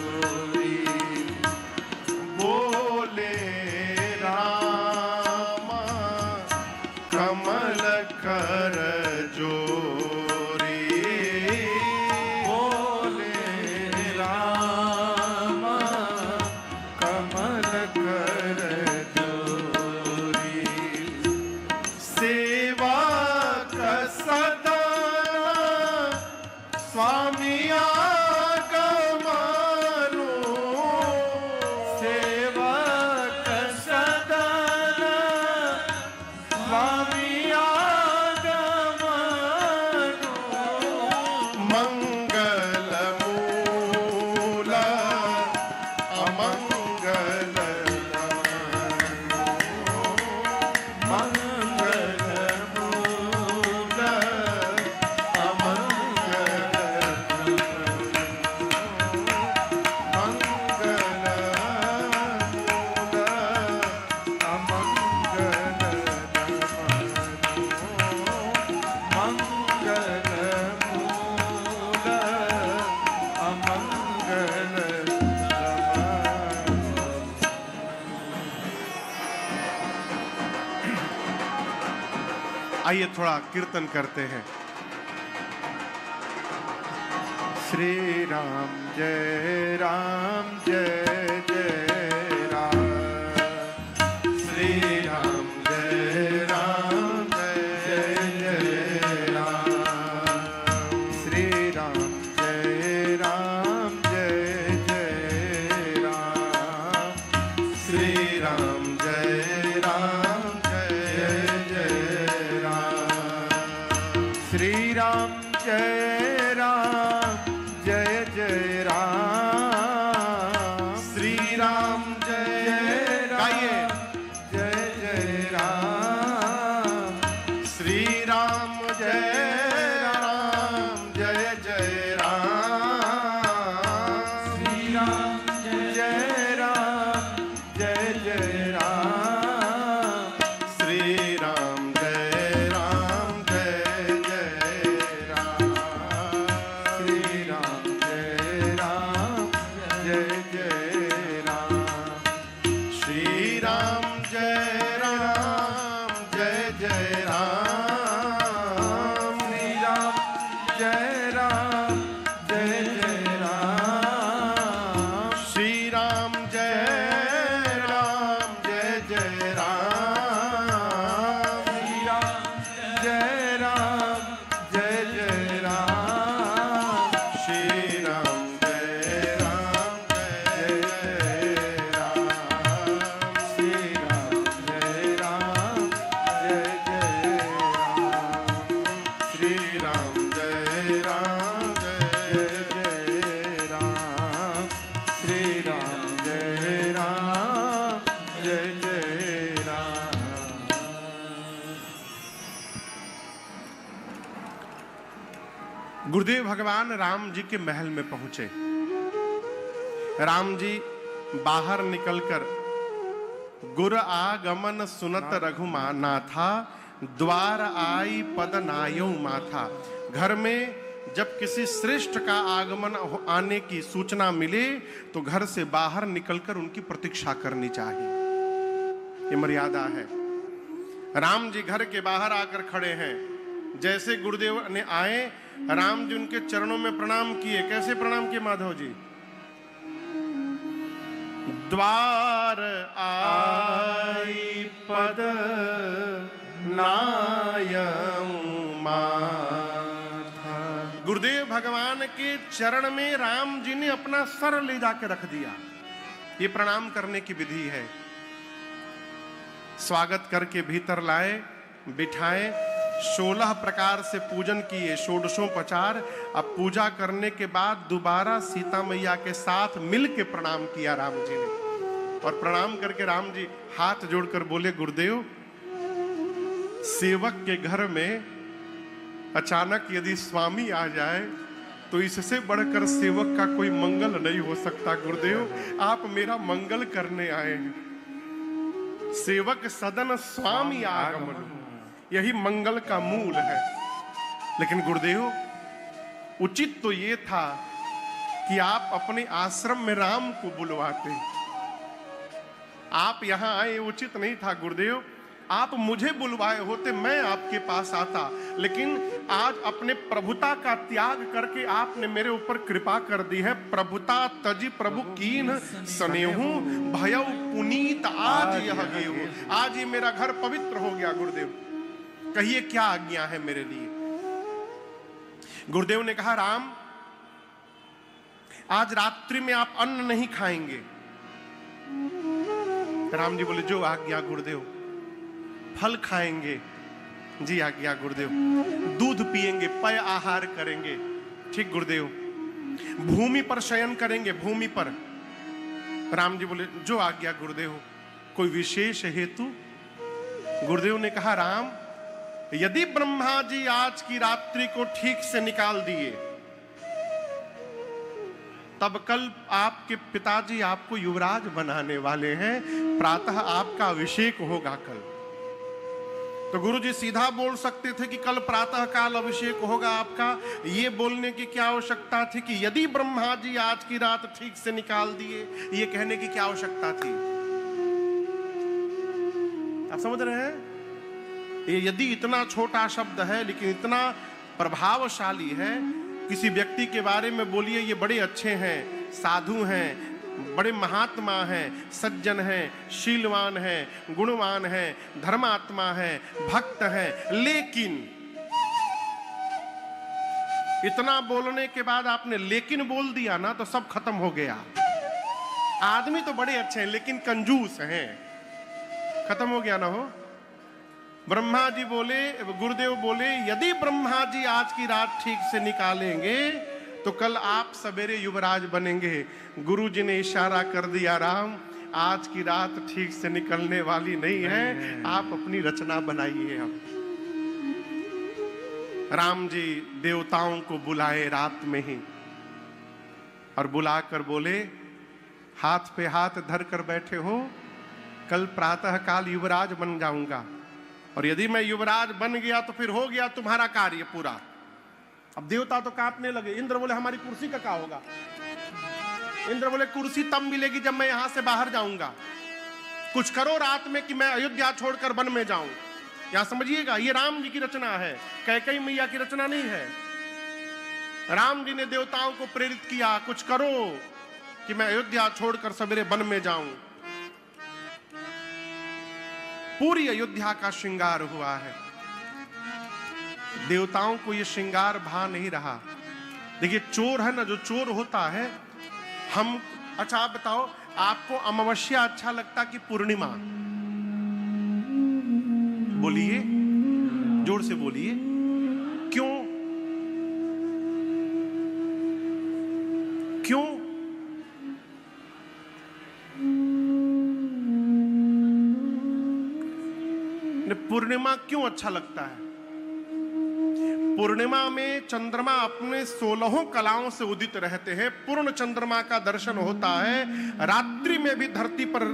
बोले राम कमल कर जोरी बोले राम कमल कर जोरी सेवा का सदा स्वामी आगमनो सेवक सदन स्वामी आगमनो मंगल मूल अमंगल मंगल मूल आइए थोड़ा कीर्तन करते हैं। श्री राम जय राम जय जय राम श्री राम जय राम जय जय राम श्री राम जय राम जय जय राम श्री राम जय राम जय जय राम श्री राम जय राम जय जय राम श्री राम जय गाइए जय जय राम श्री राम जय राम जय जय राम श्री राम जय राम जय जय राम श्री राम जय राम जय जय राम श्री राम जय राम जय जय राम श्री राम जय राम जय जय राम श्री राम जय राम जय जय राम श्री राम जय राम जय जय राम श्री राम जय राम जय जय राम श्री राम जय राम जय जय राम श्री राम जय राम जय जय राम श्री राम जय राम जय जय जय राम श्री राम जय राम जय जय राम गुरुदेव भगवान राम जी के महल में पहुंचे। राम जी बाहर निकलकर गुर आगमन सुनत रघुमा नाथा द्वार आई पद नायौ माथा। घर में जब किसी श्रेष्ठ का आगमन आने की सूचना मिले तो घर से बाहर निकलकर उनकी प्रतीक्षा करनी चाहिए, ये मर्यादा है। राम जी घर के बाहर आकर खड़े हैं। जैसे गुरुदेव ने आए, राम जी उनके चरणों में प्रणाम किए। कैसे प्रणाम किए माधव जी? द्वार आई पद नायम माथा। गुरुदेव भगवान के चरण में राम जी ने अपना सर ले जाके रख दिया। ये प्रणाम करने की विधि है। स्वागत करके भीतर लाए, बिठाए, 16 प्रकार से पूजन किए, षोडशोपचार। अब पूजा करने के बाद दोबारा सीता मैया के साथ मिल के प्रणाम किया राम जी ने। और प्रणाम करके राम जी हाथ जोड़कर बोले, गुरुदेव, सेवक के घर में अचानक यदि स्वामी आ जाए तो इससे बढ़कर सेवक का कोई मंगल नहीं हो सकता। गुरुदेव, आप मेरा मंगल करने आए हैं। सेवक सदन स्वामी आगमन, यही मंगल का मूल है। लेकिन गुरुदेव, उचित तो ये था कि आप अपने आश्रम में राम को बुलवाते। आप यहां आए, उचित नहीं था गुरुदेव। आप मुझे बुलवाए होते, मैं आपके पास आता। लेकिन आज अपने प्रभुता का त्याग करके आपने मेरे ऊपर कृपा कर दी है। प्रभुता तजी प्रभु कीन स्नेहु भयउ पुनीत आज यह गेहूं। आज ये मेरा घर पवित्र हो गया। गुरुदेव, कहिए क्या आज्ञा है मेरे लिए? गुरुदेव ने कहा, राम, आज रात्रि में आप अन्न नहीं खाएंगे। राम जी बोले, जो आज्ञा गुरुदेव। फल खाएंगे? जी आज्ञा गुरुदेव। दूध पिएंगे, पेय आहार करेंगे? ठीक गुरुदेव। भूमि पर शयन करेंगे? भूमि पर? राम जी बोले, जो आज्ञा गुरुदेव। कोई विशेष हेतु? गुरुदेव ने कहा, राम, यदि ब्रह्मा जी आज की रात्रि को ठीक से निकाल दिए, तब कल आपके पिताजी आपको युवराज बनाने वाले हैं। प्रातः आपका अभिषेक होगा कल। तो गुरुजी सीधा बोल सकते थे कि कल प्रातः काल अभिषेक होगा आपका। ये बोलने की क्या आवश्यकता थी कि यदि ब्रह्मा जी आज की रात ठीक से निकाल दिए? ये कहने की क्या आवश्यकता थी? आप समझ रहे हैं? ये यदि इतना छोटा शब्द है लेकिन इतना प्रभावशाली है। किसी व्यक्ति के बारे में बोलिए, ये बड़े अच्छे हैं, साधु हैं, बड़े महात्मा हैं, सज्जन हैं, शीलवान हैं, गुणवान हैं, धर्मात्मा हैं, भक्त हैं, लेकिन इतना बोलने के बाद आपने लेकिन बोल दिया ना, तो सब खत्म हो गया। आदमी तो बड़े अच्छे हैं लेकिन कंजूस हैं, खत्म हो गया ना हो। ब्रह्मा जी बोले, गुरुदेव बोले, यदि ब्रह्मा जी आज की रात ठीक से निकालेंगे तो कल आप सवेरे युवराज बनेंगे। गुरु जी ने इशारा कर दिया, राम, आज की रात ठीक से निकलने वाली नहीं है, आप अपनी रचना बनाइए। अब राम जी देवताओं को बुलाए रात में ही, और बुलाकर बोले, हाथ पे हाथ धर कर बैठे हो, कल प्रातः काल युवराज बन जाऊंगा, और यदि मैं युवराज बन गया तो फिर हो गया तुम्हारा कार्य पूरा। अब देवता तो कांपने लगे। इंद्र बोले, हमारी कुर्सी का क्या होगा? इंद्र बोले, कुर्सी तब मिलेगी जब मैं यहां से बाहर जाऊंगा। कुछ करो रात में कि मैं अयोध्या छोड़कर वन में जाऊं। यहां समझिएगा, ये राम जी की रचना है, कैकेयी मैया की रचना नहीं है। राम जी ने देवताओं को प्रेरित किया, कुछ करो कि मैं अयोध्या छोड़कर सवेरे वन में जाऊं। पूरी अयोध्या का श्रृंगार हुआ है। देवताओं को यह श्रृंगार भा नहीं रहा। देखिए, चोर है ना, जो चोर होता है, हम, अच्छा आप बताओ, आपको अमावस्या अच्छा लगता कि पूर्णिमा? बोलिए, जोर से बोलिए, क्यों? क्यों? पूर्णिमा क्यों अच्छा लगता है? पूर्णिमा में चंद्रमा अपने 16 कलाओं से उदित रहते हैं। पूर्ण चंद्रमा का दर्शन होता है। रात्रि में भी धरती पर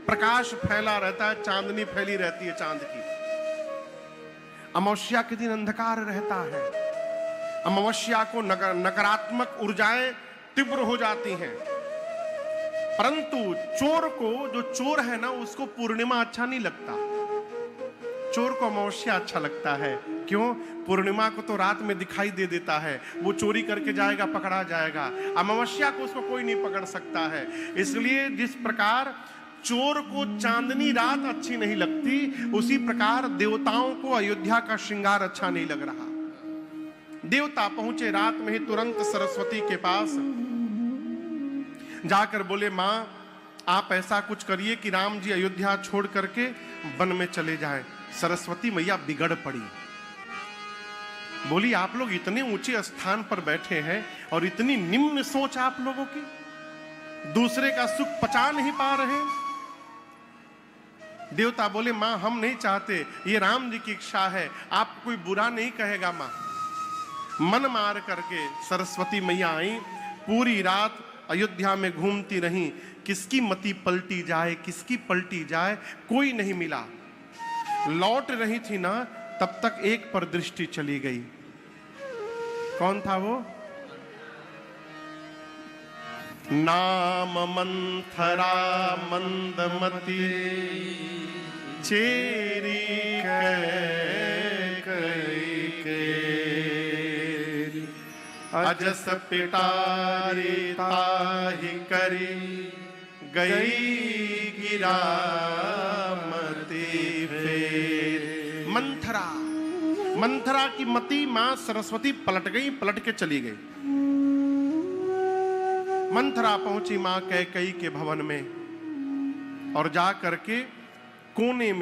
प्रकाश फैला रहता है, चांदनी फैली रहती है चांद की। अमावस्या के दिन अंधकार रहता है। अमावस्या को नकारात्मक ऊर्जाएं तीव्र हो जाती हैं। परंतु चोर को, जो चोर है ना, उसको पूर्णिमा अच्छा नहीं लगता। चोर को अमावस्या अच्छा लगता है। क्यों? पूर्णिमा को तो रात में दिखाई दे देता है, वो चोरी करके जाएगा पकड़ा जाएगा। अमावस्या को उसको कोई नहीं पकड़ सकता है। इसलिए जिस प्रकार चोर को चांदनी रात अच्छी नहीं लगती, उसी प्रकार देवताओं को अयोध्या का श्रृंगार अच्छा नहीं लग रहा। देवता पहुंचे रात में ही तुरंत सरस्वती के पास जाकर बोले, मां आप ऐसा कुछ करिए कि राम जी अयोध्या छोड़ करके वन में चले जाएं। सरस्वती मैया बिगड़ पड़ी, बोली आप लोग इतने ऊंचे स्थान पर बैठे हैं और इतनी निम्न सोच आप लोगों की, दूसरे का सुख पचा नहीं पा रहे। देवता बोले, मां हम नहीं चाहते, ये राम जी की इच्छा है, आपको कोई बुरा नहीं कहेगा। मां मन मार करके सरस्वती मैया आई, पूरी रात अयोध्या में घूमती रही, किसकी मति पलटी जाए किसकी पलटी जाए, कोई नहीं मिला। लौट रही थी ना, तब तक एक पर दृष्टि चली गई। कौन था वो? नाम मंथरा मंदमती चेरी अजस पिटारी ताहि करी गई गिरामती फेर। मंथरा, मंथरा की मति मां सरस्वती पलट गई, पलट के चली गई। मंथरा पहुंची मां कैकेयी के भवन में और जा करके कोने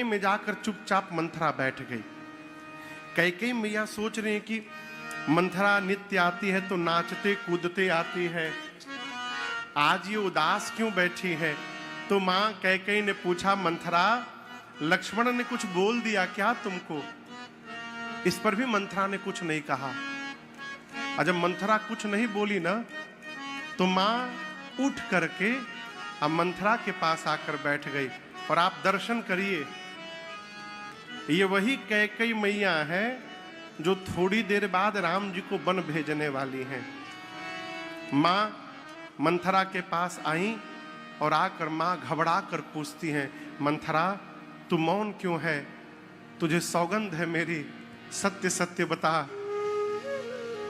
में जाकर चुपचाप मंथरा बैठ गई। कैकेयी मैया सोच रही हैं कि मंथरा नित्य आती है तो नाचते कूदते आती है, आज ये उदास क्यों बैठी है? तो मां कैकेयी ने पूछा, मंथरा लक्ष्मण ने कुछ बोल दिया क्या तुमको? इस पर भी मंथरा ने कुछ नहीं कहा। और जब मंथरा कुछ नहीं बोली ना, तो मां उठ करके अब मंथरा के पास आकर बैठ गई। और आप दर्शन करिए, ये वही कैकेयी मैया है जो थोड़ी देर बाद राम जी को वन भेजने वाली हैं। मां मंथरा के पास आई और आकर मां घबरा कर पूछती हैं, मंथरा तू मौन क्यों है? तुझे सौगंध है मेरी, सत्य सत्य बता,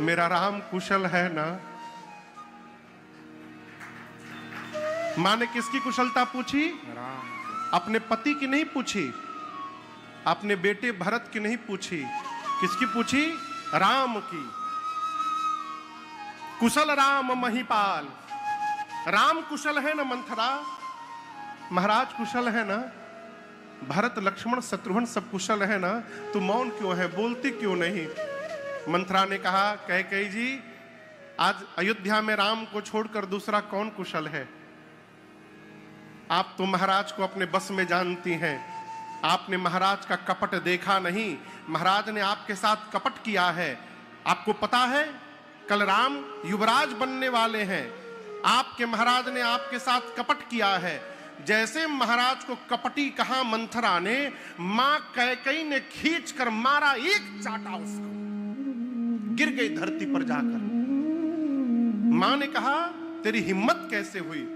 मेरा राम कुशल है ना? मां ने किसकी कुशलता पूछी? अपने पति की नहीं पूछी, अपने बेटे भरत की नहीं पूछी, किसकी पूछी? राम की। कुशल राम महिपाल, राम कुशल है ना मंथरा? महाराज कुशल है ना? भरत लक्ष्मण शत्रुघ्न सब कुशल है ना? तू मौन क्यों है, बोलती क्यों नहीं? मंथरा ने कहा, कैकेयी जी आज अयोध्या में राम को छोड़कर दूसरा कौन कुशल है? आप तो महाराज को अपने बस में जानती हैं, आपने महाराज का कपट देखा नहीं, महाराज ने आपके साथ कपट किया है। आपको पता है कल राम युवराज बनने वाले हैं, आपके महाराज ने आपके साथ कपट किया है। जैसे महाराज को कपटी कहा मंथरा ने, मां कैकेयी ने खींच कर मारा, एक चाटा उसको, गिर गई धरती पर जाकर। मां ने कहा, तेरी हिम्मत कैसे हुई?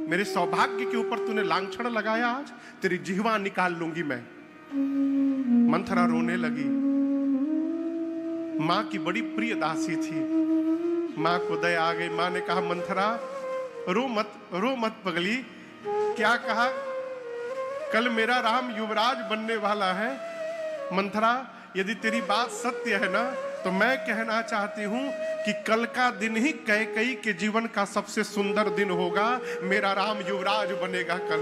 मेरे सौभाग्य के ऊपर तूने लांछन लगाया, आज तेरी जिह्वा निकाल लूंगी मैं। मंथरा रोने लगी। मां की बड़ी प्रिय दासी थी, मां को दया आ गई। मां ने कहा, मंथरा रो मत पगली। क्या कहा? कल मेरा राम युवराज बनने वाला है। मंथरा यदि तेरी बात सत्य है ना, तो मैं कहना चाहती हूं कि कल का दिन ही कैकेयी के जीवन का सबसे सुंदर दिन होगा। मेरा राम युवराज बनेगा कल।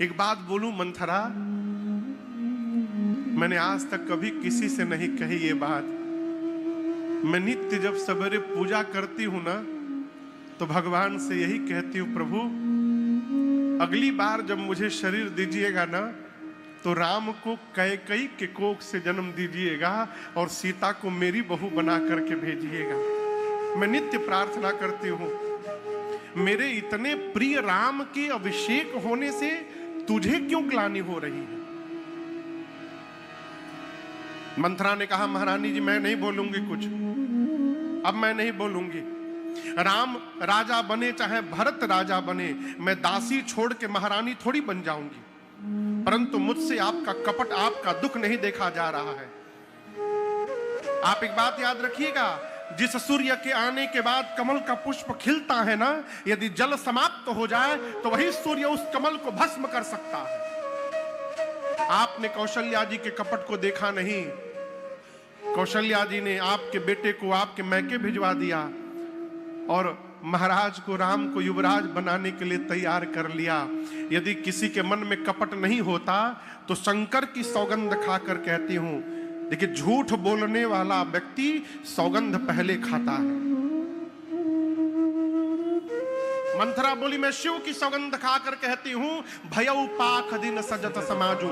एक बात बोलूं मंथरा, मैंने आज तक कभी किसी से नहीं कही ये बात। मैं नित्य जब सवेरे पूजा करती हूं ना, तो भगवान से यही कहती हूं, प्रभु अगली बार जब मुझे शरीर दीजिएगा ना, तो राम को कैकेयी के कोख से जन्म दीजिएगा और सीता को मेरी बहू बना करके भेजिएगा। मैं नित्य प्रार्थना करती हूं, मेरे इतने प्रिय राम के अभिषेक होने से तुझे क्यों ग्लानि हो रही है? मंथरा ने कहा, महारानी जी मैं नहीं बोलूंगी कुछ, अब मैं नहीं बोलूंगी। राम राजा बने चाहे भरत राजा बने, मैं दासी छोड़ के महारानी थोड़ी बन जाऊंगी। परंतु मुझसे आपका कपट, आपका दुख नहीं देखा जा रहा है। आप एक बात याद रखिएगा, जिस सूर्य के आने के बाद कमल का पुष्प खिलता है ना, यदि जल समाप्त हो जाए तो वही सूर्य उस कमल को भस्म कर सकता है। आपने कौशल्या जी के कपट को देखा नहीं। कौशल्या जी ने आपके बेटे को आपके मैके भिजवा दिया और महाराज को, राम को युवराज बनाने के लिए तैयार कर लिया। यदि किसी के मन में कपट नहीं होता तो शंकर की सौगंध खाकर कहती हूं, देखिए झूठ बोलने वाला व्यक्ति सौगंध पहले खाता है। मंथरा बोली, मैं शिव की सौगंध खाकर कहती हूं, भयउ पाख दिन सजत समाजू।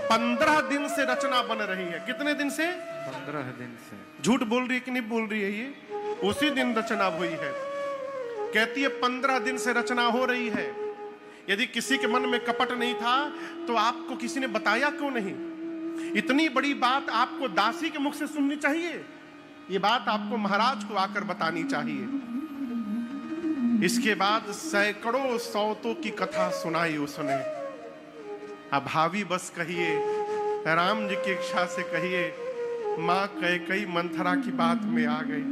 15 दिन से रचना बन रही है। कितने दिन से? 15 दिन से। झूठ बोल रही है कि नहीं बोल रही है? ये उसी दिन रचना हुई है। कहती है 15 दिन से रचना हो रही है। यदि किसी के मन में कपट नहीं था तो आपको किसी ने बताया क्यों नहीं? इतनी बड़ी बात आपको दासी के मुख से सुननी चाहिए। ये बात आपको महाराज को आकर बतानी चाहिए। इसके बाद सैकड़ों सौतों की कथा सुनाई उसने। अब भावी बस कहिए, राम जी की इच्छा से कहिए, मां कैकेयी मंथरा की बात में आ गई।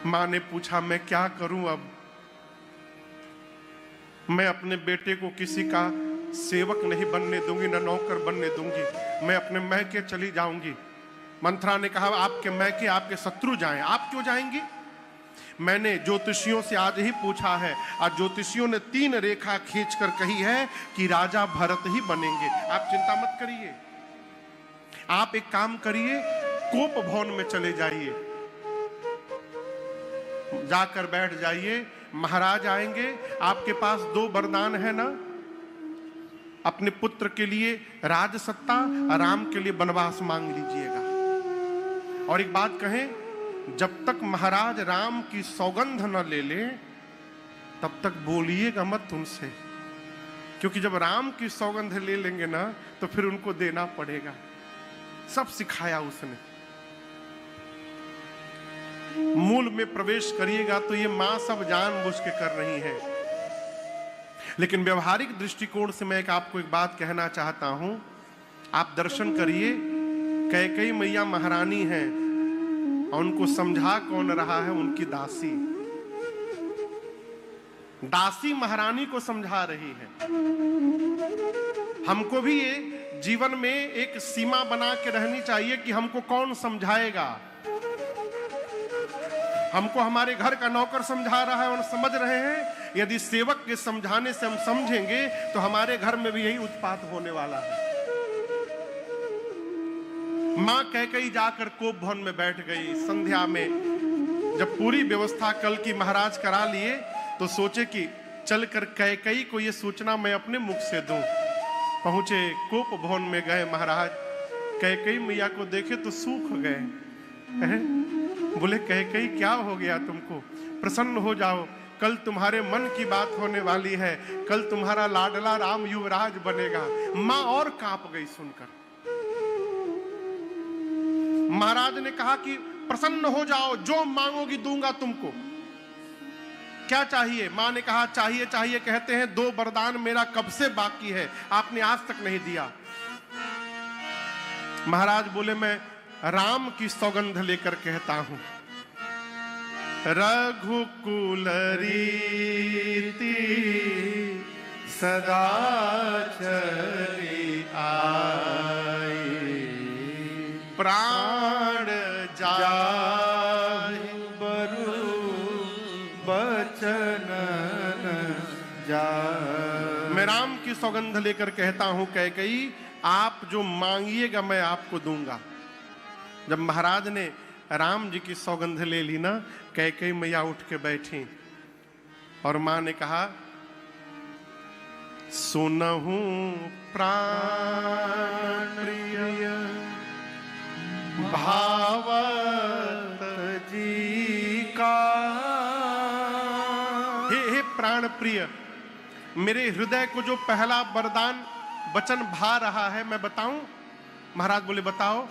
मां ने पूछा, मैं क्या करूं अब? मैं अपने बेटे को किसी का सेवक नहीं बनने दूंगी, न नौकर बनने दूंगी। मैं अपने मैके चली जाऊंगी। मंथरा ने कहा, आपके मैके आपके शत्रु जाएं। आप क्यों जाएंगी? मैंने ज्योतिषियों से आज ही पूछा है और ज्योतिषियों ने 3 रेखा खींचकर कही है कि राजा भरत ही बनेंगे। आप चिंता मत करिए। आप एक काम करिए, कोप भवन में चले जाइए, जाकर बैठ जाइए। महाराज आएंगे। आपके पास 2 वरदान है ना, अपने पुत्र के लिए राज सत्ता और राम के लिए वनवास मांग लीजिएगा। और एक बात कहें, जब तक महाराज राम की सौगंध न ले ले तब तक बोलिएगा मत उनसे, क्योंकि जब राम की सौगंध ले लेंगे ना तो फिर उनको देना पड़ेगा। सब सिखाया उसने। मूल में प्रवेश करिएगा तो ये मां सब जानबूझ के कर रही है। लेकिन व्यवहारिक दृष्टिकोण से मैं आपको एक बात कहना चाहता हूं। आप दर्शन करिए, कैकेयी मैया महारानी है और उनको समझा कौन रहा है? उनकी दासी। दासी महारानी को समझा रही है। हमको भी ये जीवन में एक सीमा बना के रहनी चाहिए कि हमको कौन समझाएगा। हमको हमारे घर का नौकर समझा रहा है और समझ रहे हैं। यदि सेवक के समझाने से हम समझेंगे तो हमारे घर में भी यही उत्पात होने वाला है। मां कैकेयी जाकर कोप भवन में बैठ गई। संध्या में जब पूरी व्यवस्था कल की महाराज करा लिए तो सोचे कि चलकर कैकेयी को यह सूचना मैं अपने मुख से दूं। पहुंचे, कोप भवन में गए। महाराज कैकेयी मैया को देखे तो सूख गए। बोले, कैकेयी क्या हो गया तुमको? प्रसन्न हो जाओ, कल तुम्हारे मन की बात होने वाली है। कल तुम्हारा लाडला राम युवराज बनेगा। मां और कांप गई सुनकर। महाराज ने कहा कि प्रसन्न हो जाओ, जो मांगोगी दूंगा तुमको। क्या चाहिए? मां ने कहा, चाहिए चाहिए कहते हैं 2 वरदान मेरा कब से बाकी है, आपने आज तक नहीं दिया। महाराज बोले, मैं राम की सौगंध लेकर कहता हूं। रघुकुल रीति सदा चली आई, प्राण जाहि बरु बचन जाहि। मैं राम की सौगंध लेकर कहता हूं कैकेयी, आप जो मांगिएगा मैं आपको दूंगा। जब महाराज ने राम जी की सौगंध ले ली ना, कैकेयी मैया उठ के बैठी और मां ने कहा, सुनहु प्राण प्रिय भावत जी का। हे प्राण प्रिय, मेरे हृदय को जो पहला वरदान वचन भा रहा है मैं बताऊं? महाराज बोले, बताओ।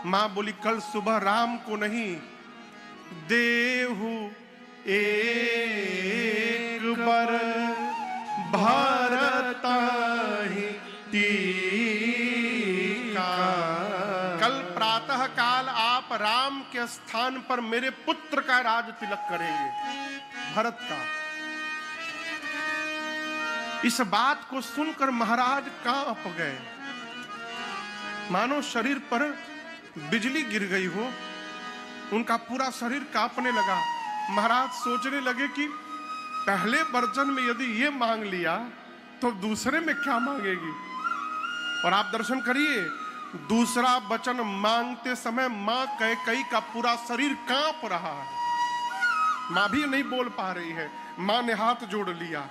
मां बोली, कल सुबह राम को नहीं, देहु एक बर भरत ही टीका। कल प्रातः काल आप राम के स्थान पर मेरे पुत्र का राज तिलक करेंगे, भरत का। इस बात को सुनकर महाराज कांप गए, मानो शरीर पर बिजली गिर गई हो। उनका पूरा शरीर कांपने लगा। महाराज सोचने लगे कि पहले वर्जन में यदि ये मांग लिया तो दूसरे में क्या मांगेगी। और आप दर्शन करिए, दूसरा वचन मांगते समय मां कैकेयी का पूरा शरीर कांप रहा है। मां भी नहीं बोल पा रही है। मां ने हाथ जोड़ लिया,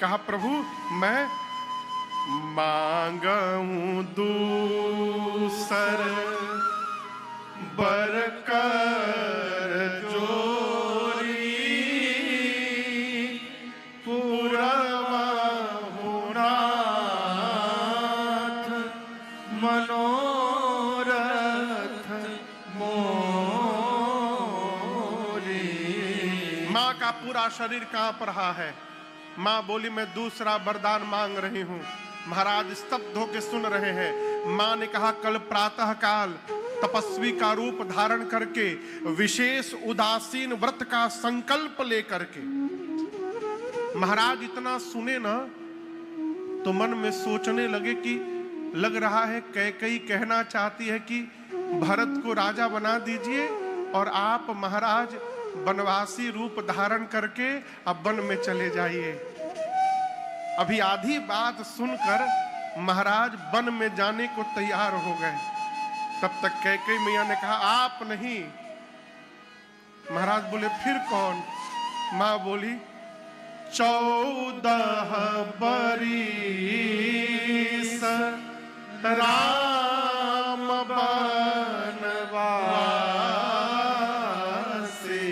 कहा प्रभु मैं मांगूं दूसर बर कर जोरी, पुरवाहु नाथ मनोरथ मोरी। मां का पूरा शरीर कांप रहा है। मां बोली मैं दूसरा वरदान मांग रही हूं। महाराज स्तब्ध होकर सुन रहे हैं। मां ने कहा कल प्रातः काल तपस्वी का रूप धारण करके विशेष उदासीन व्रत का संकल्प लेकर के। महाराज इतना सुने ना तो मन में सोचने लगे कि लग रहा है कैकेयी कहना चाहती है कि भरत को राजा बना दीजिए और आप महाराज वनवासी रूप धारण करके अब वन में चले जाइए। अभी आधी बात सुनकर महाराज वन में जाने को तैयार हो गए। तब तक कैकेयी मैया ने कहा आप नहीं। महाराज बोले फिर कौन? मां बोली 14 बरिस राम बनवासे।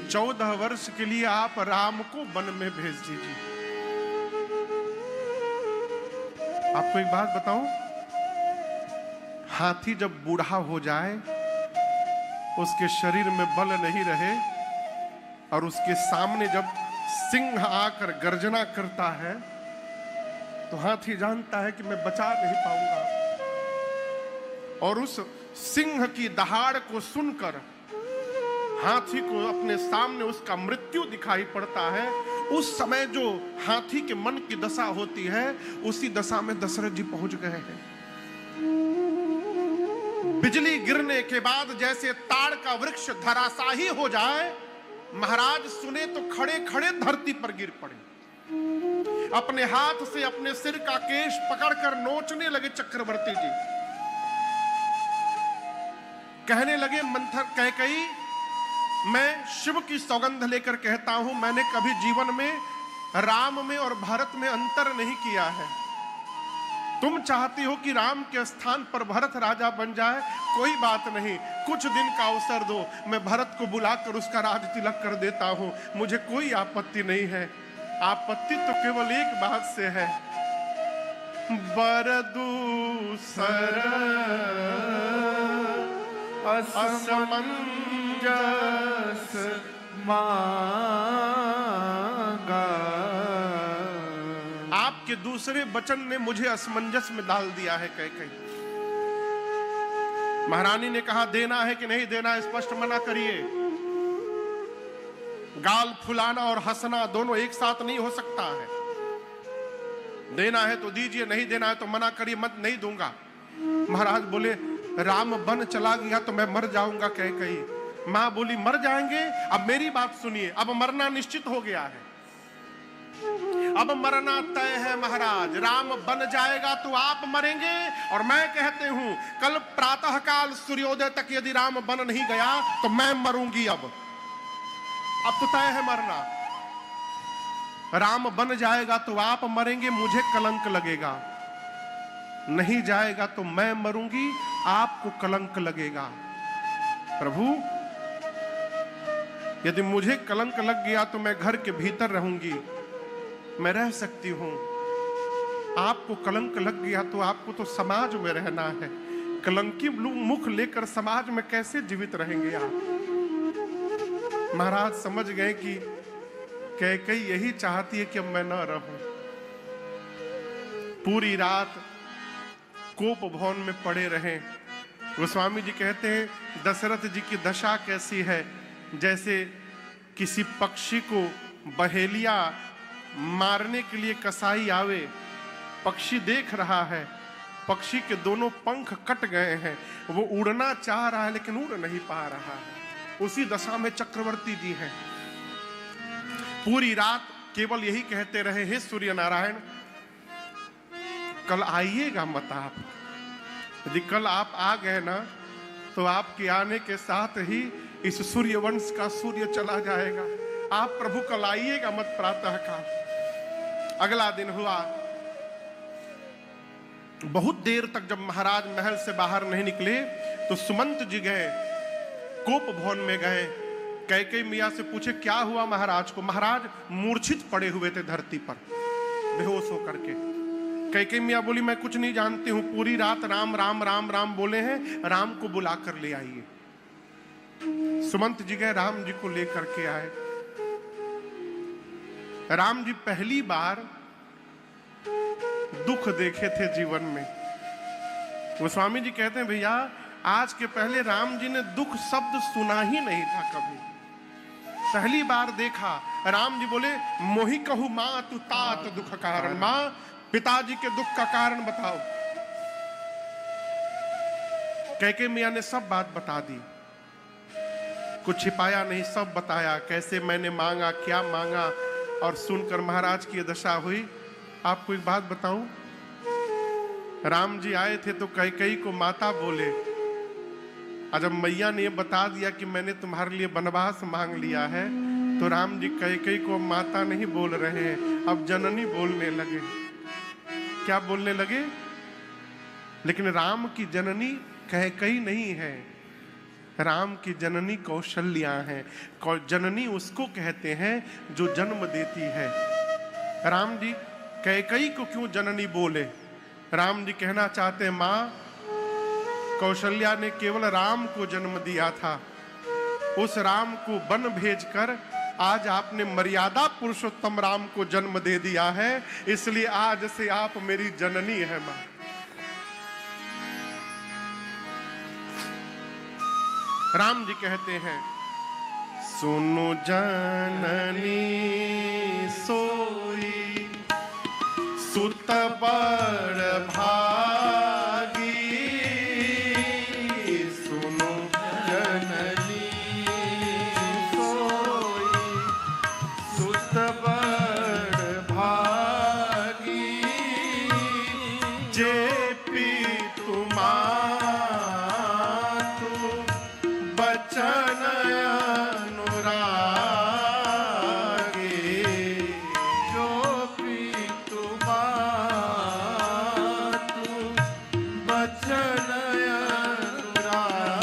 14 वर्ष के लिए आप राम को वन में भेज दीजिए। आपको एक बात बताऊं, हाथी जब बूढ़ा हो जाए, उसके शरीर में बल नहीं रहे और उसके सामने जब सिंह आकर गर्जना करता है तो हाथी जानता है कि मैं बचा नहीं पाऊंगा। और उस सिंह की दहाड़ को सुनकर हाथी को अपने सामने उसका मृत्यु दिखाई पड़ता है। उस समय जो हाथी के मन की दशा होती है, उसी दशा में दशरथ जी पहुंच गए हैं। बिजली गिरने के बाद जैसे ताड़ का वृक्ष धराशाही हो जाए, महाराज सुने तो खड़े खड़े धरती पर गिर पड़े। अपने हाथ से अपने सिर का केश पकड़कर नोचने लगे चक्रवर्ती जी। कहने लगे मंथर कैकेयी, मैं शिव की सौगंध लेकर कहता हूं, मैंने कभी जीवन में राम में और भरत में अंतर नहीं किया है। तुम चाहती हो कि राम के स्थान पर भरत राजा बन जाए, कोई बात नहीं, कुछ दिन का अवसर दो, मैं भरत को बुलाकर उसका राज तिलक कर देता हूं, मुझे कोई आपत्ति नहीं है। आपत्ति तो केवल एक बात से है, बरदूसर असमंजस मांगा। आपके दूसरे वचन ने मुझे असमंजस में डाल दिया है कैकेयी। महारानी ने कहा देना है कि नहीं देना, स्पष्ट मना करिए। गाल फुलाना और हंसना दोनों एक साथ नहीं हो सकता है। देना है तो दीजिए, नहीं देना है तो मना करिए, मत नहीं दूंगा। महाराज बोले राम वन चला गया तो मैं मर जाऊंगा कैकेयी। मां बोली मर जाएंगे? अब मेरी बात सुनिए, अब मरना निश्चित हो गया है, अब मरना तय है महाराज। राम बन जाएगा तो आप मरेंगे, और मैं कहते हूं कल प्रातः काल सूर्योदय तक यदि राम बन नहीं गया तो मैं मरूंगी। अब तो तय है मरना। राम बन जाएगा तो आप मरेंगे, मुझे कलंक लगेगा। नहीं जाएगा तो मैं मरूंगी, आपको कलंक लगेगा। प्रभु यदि मुझे कलंक लग गया तो मैं घर के भीतर रहूंगी, मैं रह सकती हूं। आपको कलंक लग गया तो आपको तो समाज में रहना है। कलंकी मुख लेकर समाज में कैसे जीवित रहेंगे आप? महाराज समझ गए कि कैकेयी यही चाहती है कि अब मैं न रहूं। पूरी रात कोप भवन में पड़े रहें। गोस्वामी जी कहते हैं दशरथ जी की दशा कैसी है, जैसे किसी पक्षी को बहेलिया मारने के लिए कसाई आवे, पक्षी देख रहा है, पक्षी के दोनों पंख कट गए हैं, वो उड़ना चाह रहा है लेकिन उड़ नहीं पा रहा है। उसी दशा में चक्रवर्ती जी हैं। पूरी रात केवल यही कहते रहे, हे सूर्य नारायण कल आइएगा मत आप। यदि कल आप आ गए ना तो आपके आने के साथ ही इस सूर्य वंश का सूर्य चला जाएगा। आप प्रभु कल आइएगा मत प्रातः काल। अगला दिन हुआ, बहुत देर तक जब महाराज महल से बाहर नहीं निकले तो सुमंत जी गए, कोप भवन में गए। कैकेयी मियाँ से पूछे क्या हुआ महाराज को। महाराज मूर्छित पड़े हुए थे धरती पर, बेहोश होकर के। कैकेयी मियाँ बोली मैं कुछ नहीं जानती हूं, पूरी रात राम राम राम राम बोले हैं, राम को बुला कर ले आइए। सुमंत जी गए, राम जी को लेकर के आए। राम जी पहली बार दुख देखे थे जीवन में। गोस्वामी जी कहते हैं भैया आज के पहले राम जी ने दुख शब्द सुना ही नहीं था कभी, पहली बार देखा। राम जी बोले मोहि कहू मां तू तात दुख कारण। मां पिताजी के दुख का कारण बताओ। कैकेयी मियां ने सब बात बता दी, कुछ छिपाया नहीं, सब बताया कैसे मैंने मांगा, क्या मांगा। और सुनकर महाराज की दशा हुई। आपको एक बात बताऊं, राम जी आए थे तो कैकेयी को माता बोले, और जब मैया ने बता दिया कि मैंने तुम्हारे लिए वनवास मांग लिया है तो राम जी कैकेयी को माता नहीं बोल रहे हैं, अब जननी बोलने लगे। क्या बोलने लगे? लेकिन राम की जननी कैकेयी नहीं है, राम की जननी कौशल्या है। जननी उसको कहते हैं जो जन्म देती है। राम जी कैकेयी को क्यों जननी बोले? राम जी कहना चाहते हैं मां कौशल्या ने केवल राम को जन्म दिया था, उस राम को वन भेजकर आज आपने मर्यादा पुरुषोत्तम राम को जन्म दे दिया है, इसलिए आज से आप मेरी जननी है मां। राम जी कहते हैं सुनो जननी सोई सुत बड़ भागी, सुनो जननी सोई सुत बड़ भागी, जे पीतु मातु बचन अनुरागे, जो पीतु मातु बचन अनुरागे,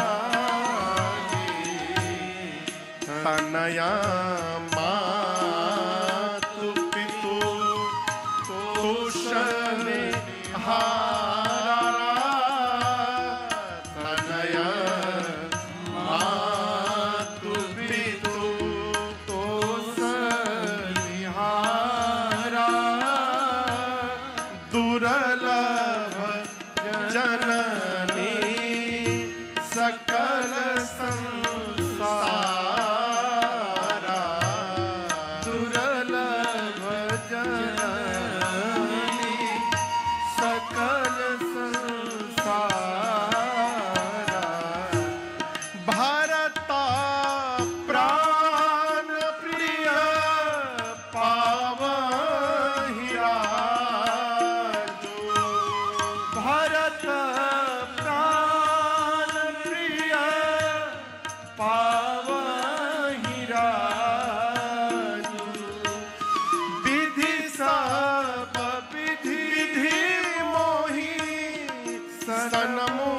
तनया मातु पितु तोषणे हारा, तनया मातु पितु तोषणे हारा, दुर्लभ जननी सकल संसारा, दुर्लभ जननी सकल संसारा, भरता प्राण प्रिय पावहि राजो, भरत प्राण प्रिय पावहि राजो, विधि सब विधि विधि मोहि सनमो